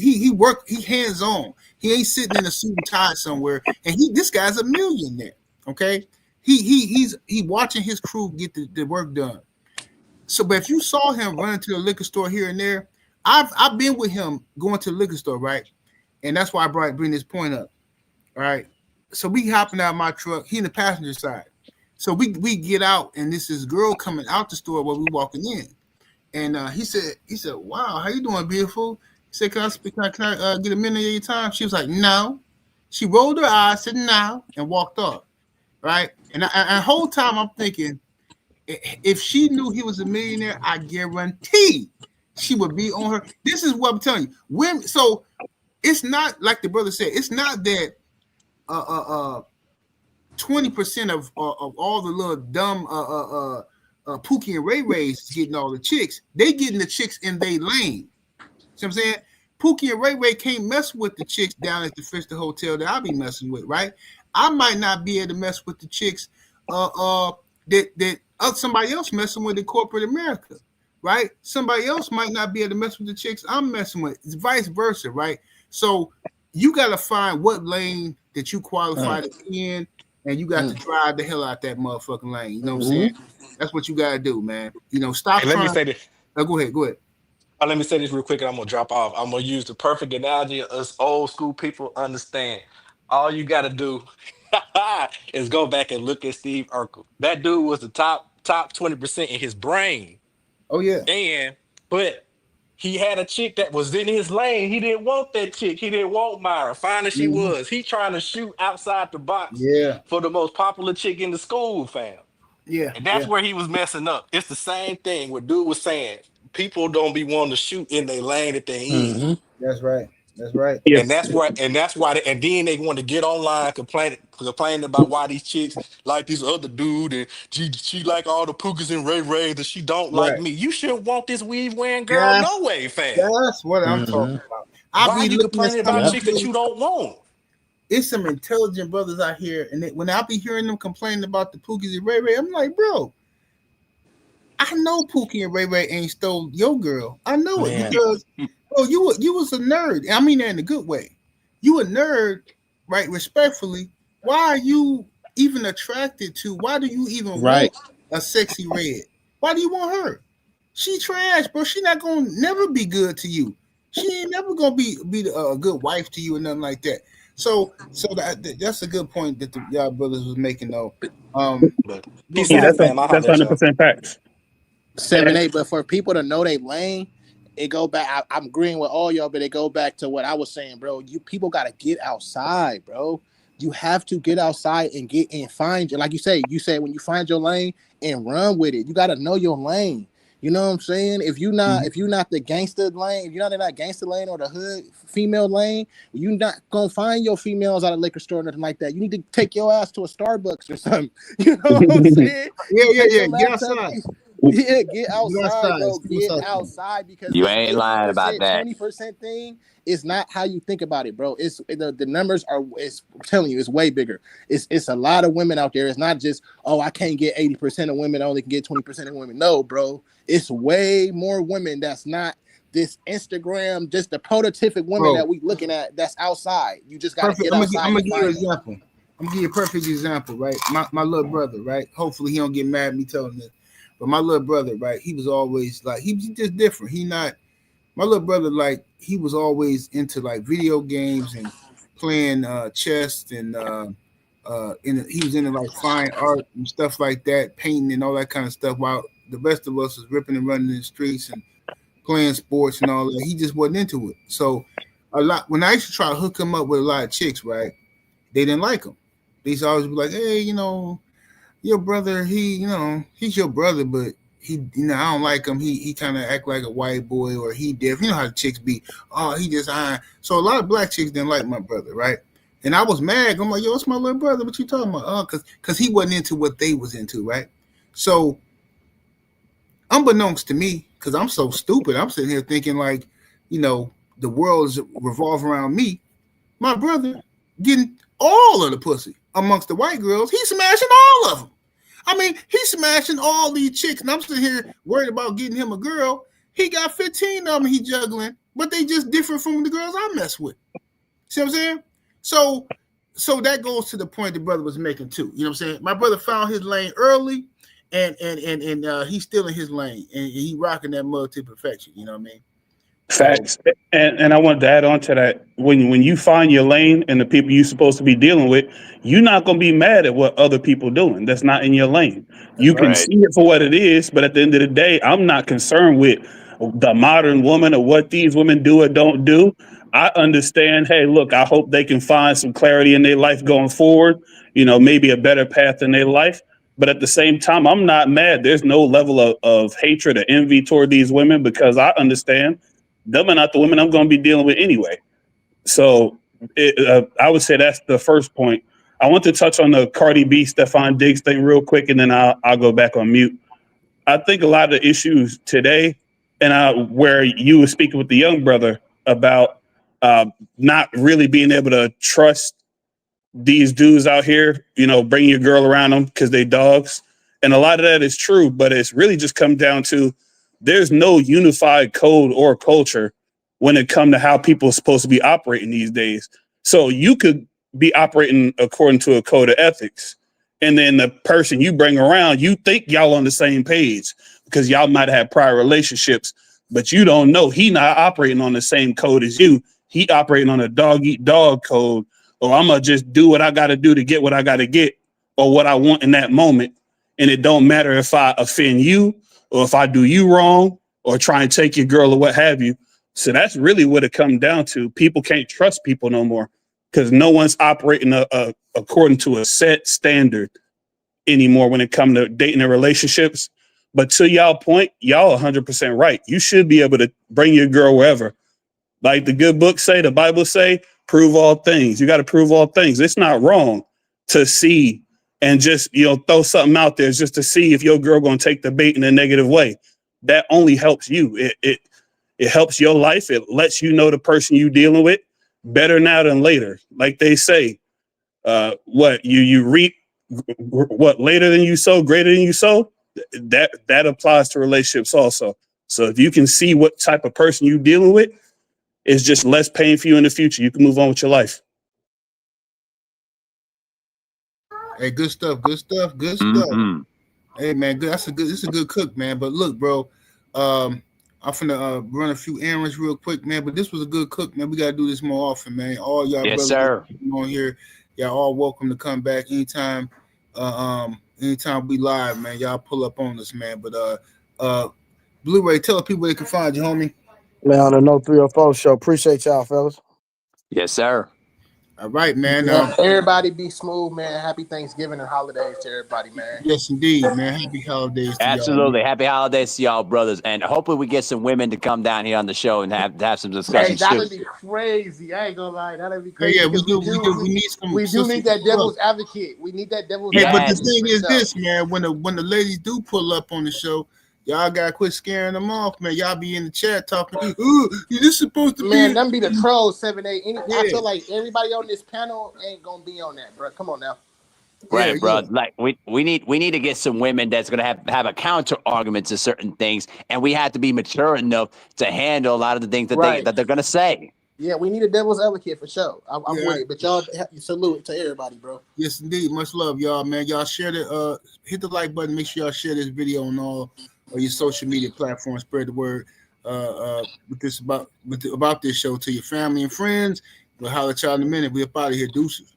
hands on. He ain't sitting in a suit and tie somewhere. And this guy's a millionaire. Okay. He's watching his crew get the work done. So but if you saw him running to the liquor store here and there, I've been with him going to the liquor store, right? And that's why I bring this point up. All right. So we hopping out of my truck. He in the passenger side. So we get out, and this is girl coming out the store while we walking in. And he said, "Wow, how you doing, beautiful?" He said, "Can I get a minute of your time?" She was like, "No." She rolled her eyes, said, "No," and walked off. Right. And the whole time I'm thinking, if she knew he was a millionaire, I guarantee she would be on her. This is what I'm telling you. Women, so it's not like the brother said. It's not that 20% of all the little dumb Pookie and Ray Rays getting all the chicks. They getting the chicks in their lane. See what I'm saying? Pookie and Ray Ray can't mess with the chicks down at the Fister Hotel that I'll be messing with, right? I might not be able to mess with the chicks that somebody else messing with in corporate America. Right? Somebody else might not be able to mess with the chicks I'm messing with. It's vice versa, right? So you got to find what lane that you qualify to be in, and you got to drive the hell out that motherfucking lane. You know what I'm saying? That's what you got to do, man. Stop trying. Let me say this. Go ahead. Let me say this real quick, and I'm going to drop off. I'm going to use the perfect analogy us old school people understand. All you got to do is go back and look at Steve Urkel. That dude was the top 20% in his brain. Oh, yeah. But he had a chick that was in his lane. He didn't want that chick. He didn't want Myra. Fine as she was. He trying to shoot outside the box for the most popular chick in the school, fam. Yeah. And that's where he was messing up. It's the same thing what dude was saying. People don't be wanting to shoot in their lane that they in. That's right. Yeah. And that's why, and then they want to get online complaining about why these chicks like this other dude and she like all the Pookies and Ray Rays and she don't like me. You shouldn't want this weave wearing girl no way, fam. That's what I'm talking about. Why are you complaining about chicks that you don't want? It's some intelligent brothers out here, and when I be hearing them complaining about the Pookies and Ray Ray, I'm like, bro, I know Pookie and Ray Ray ain't stole your girl. I know it because you was a nerd. I mean that in a good way. You a nerd, right? Respectfully, why are you even attracted to? Why do you even want a sexy red? Why do you want her? She trash, bro. She not gonna never be good to you. She ain't never gonna be a good wife to you or nothing like that. So that's a good point that y'all brothers was making though. That's 100% facts. 7-8, but for people to know they lane, it go back. I'm agreeing with all y'all, but it go back to what I was saying, bro. You people gotta get outside, bro. You have to get outside and get and find, like you say when you find your lane and run with it. You gotta know your lane. You know what I'm saying? If you not the gangster lane, if you're not in that gangster lane or the hood female lane, you not gonna find your females at a liquor store or nothing like that. You need to take your ass to a Starbucks or something. You know what I'm saying? Yeah. Get outside. Yeah, get outside, bro. Get outside. outside because You this ain't lying about 80%, that. 20% thing is not how you think about it, bro. It's the numbers are. It's I'm telling you, it's way bigger. It's a lot of women out there. It's not just I can't get 80% of women. I only can get 20% of women. No, bro. It's way more women that's not this Instagram, just the prototypic women that we looking at that's outside. You just gotta get outside. I'm gonna give you an example. I'm gonna give you a perfect example, right? My little brother, right? Hopefully he don't get mad at me telling this. But my little brother, right? He was always like he was just different. My little brother, like he was always into like video games and playing chess and he was into like fine art and stuff like that, painting and all that kind of stuff. While the rest of us was ripping and running in the streets and playing sports and all that, he just wasn't into it. So when I used to try to hook him up with a lot of chicks, right? They didn't like him. They used to always be like, "Hey, your brother, he's your brother, but I don't like him. He kind of act like a white boy, or he different. You know how the chicks be. Oh, he just iron." So a lot of black chicks didn't like my brother, right? And I was mad. I'm like, "Yo, it's my little brother. What you talking about?" Oh, because he wasn't into what they was into, right? So, unbeknownst to me, because I'm so stupid, I'm sitting here thinking like, the world is revolve around me. My brother getting all of the pussy amongst the white girls. He's smashing all of them. I mean, he's smashing all these chicks, and I'm sitting here worried about getting him a girl. He got 15 of them he juggling, but they just different from the girls I mess with. See what I'm saying? So that goes to the point the brother was making too. You know what I'm saying? My brother found his lane early, and he's still in his lane, and he rocking that mud to perfection. You know what I mean? Facts. And I wanted to add on to that. When you find your lane and the people you're supposed to be dealing with, you're not going to be mad at what other people doing. That's not in your lane. You can see it for what it is, but at the end of the day, I'm not concerned with the modern woman or what these women do or don't do. I understand, hey, look, I hope they can find some clarity in their life going forward, maybe a better path in their life. But at the same time, I'm not mad. There's no level of hatred or envy toward these women because I understand them are not the women I'm going to be dealing with anyway. So I would say that's the first point. I want to touch on the Cardi B, Stephon Diggs thing real quick, and then I'll go back on mute. I think a lot of the issues today, and where you were speaking with the young brother about not really being able to trust these dudes out here, bring your girl around them because they dogs. And a lot of that is true, but it's really just come down to there's no unified code or culture when it comes to how people are supposed to be operating these days. So you could be operating according to a code of ethics, and then the person you bring around, you think y'all on the same page because y'all might have prior relationships, but you don't know he not operating on the same code as you. He operating on a dog eat dog code, or I'm gonna just do what I got to do to get what I got to get or what I want in that moment, and it don't matter if I offend you or if I do you wrong or try and take your girl or what have you. So that's really what it comes down to. People can't trust people no more because no one's operating according to a set standard anymore when it comes to dating and relationships. But to y'all point, y'all 100% right. You should be able to bring your girl wherever. Like the good book say, the Bible say, prove all things. You got to prove all things. It's not wrong to see and just, throw something out there just to see if your girl going to take the bait in a negative way. That only helps you. It helps your life. It lets you know the person you dealing with better now than later. Like they say, what you reap, what later than you sow, greater than you sow. That applies to relationships also. So if you can see what type of person you dealing with, it's just less pain for you in the future. You can move on with your life. Hey, good stuff. Hey, man, this is a good cook, man. But look, bro, I'm finna run a few errands real quick, man. But this was a good cook, man. We gotta do this more often, man. All y'all brothers on here, y'all all welcome to come back anytime. Anytime we live, man. Y'all pull up on us, man. But Blu-ray, tell people they can find you, homie. Man, on the No 304 show. Appreciate y'all, fellas. Yes, sir. All right, man. Everybody be smooth, man. Happy Thanksgiving and holidays to everybody, man. Yes, indeed, man. Happy holidays to Absolutely. y'all. Happy holidays to y'all, brothers. And hopefully we get some women to come down here on the show and have some Hey, discussions that'd too. be crazy. I ain't gonna lie, that'd be crazy. Yeah, we because do. We need some. We do sisters need that to pull devil's up. advocate. We need that devil's Hey, but advocate. the thing is for sure. this, man. When the ladies do pull up on the show, y'all gotta quit scaring them off, man. Y'all be in the chat talking, "Ooh, this supposed to Man, be." them be the trolls 7-8. I Yeah. feel like everybody on this panel ain't gonna be on that, bro. Come on now. Right, Yeah, bro. yeah. Like we need to get some women that's gonna have a counter argument to certain things, and we have to be mature enough to handle a lot of the things that Right. they're gonna say. Yeah, we need a devil's advocate for sure. I'm Yeah. with it. But y'all salute to everybody, bro. Yes, indeed. Much love, y'all, man. Y'all share the hit the like button. Make sure y'all share this video on all of your social media platforms. Spread the word with this about this show to your family and friends. We'll holler at y'all in a minute. We're up out of here. Deuces.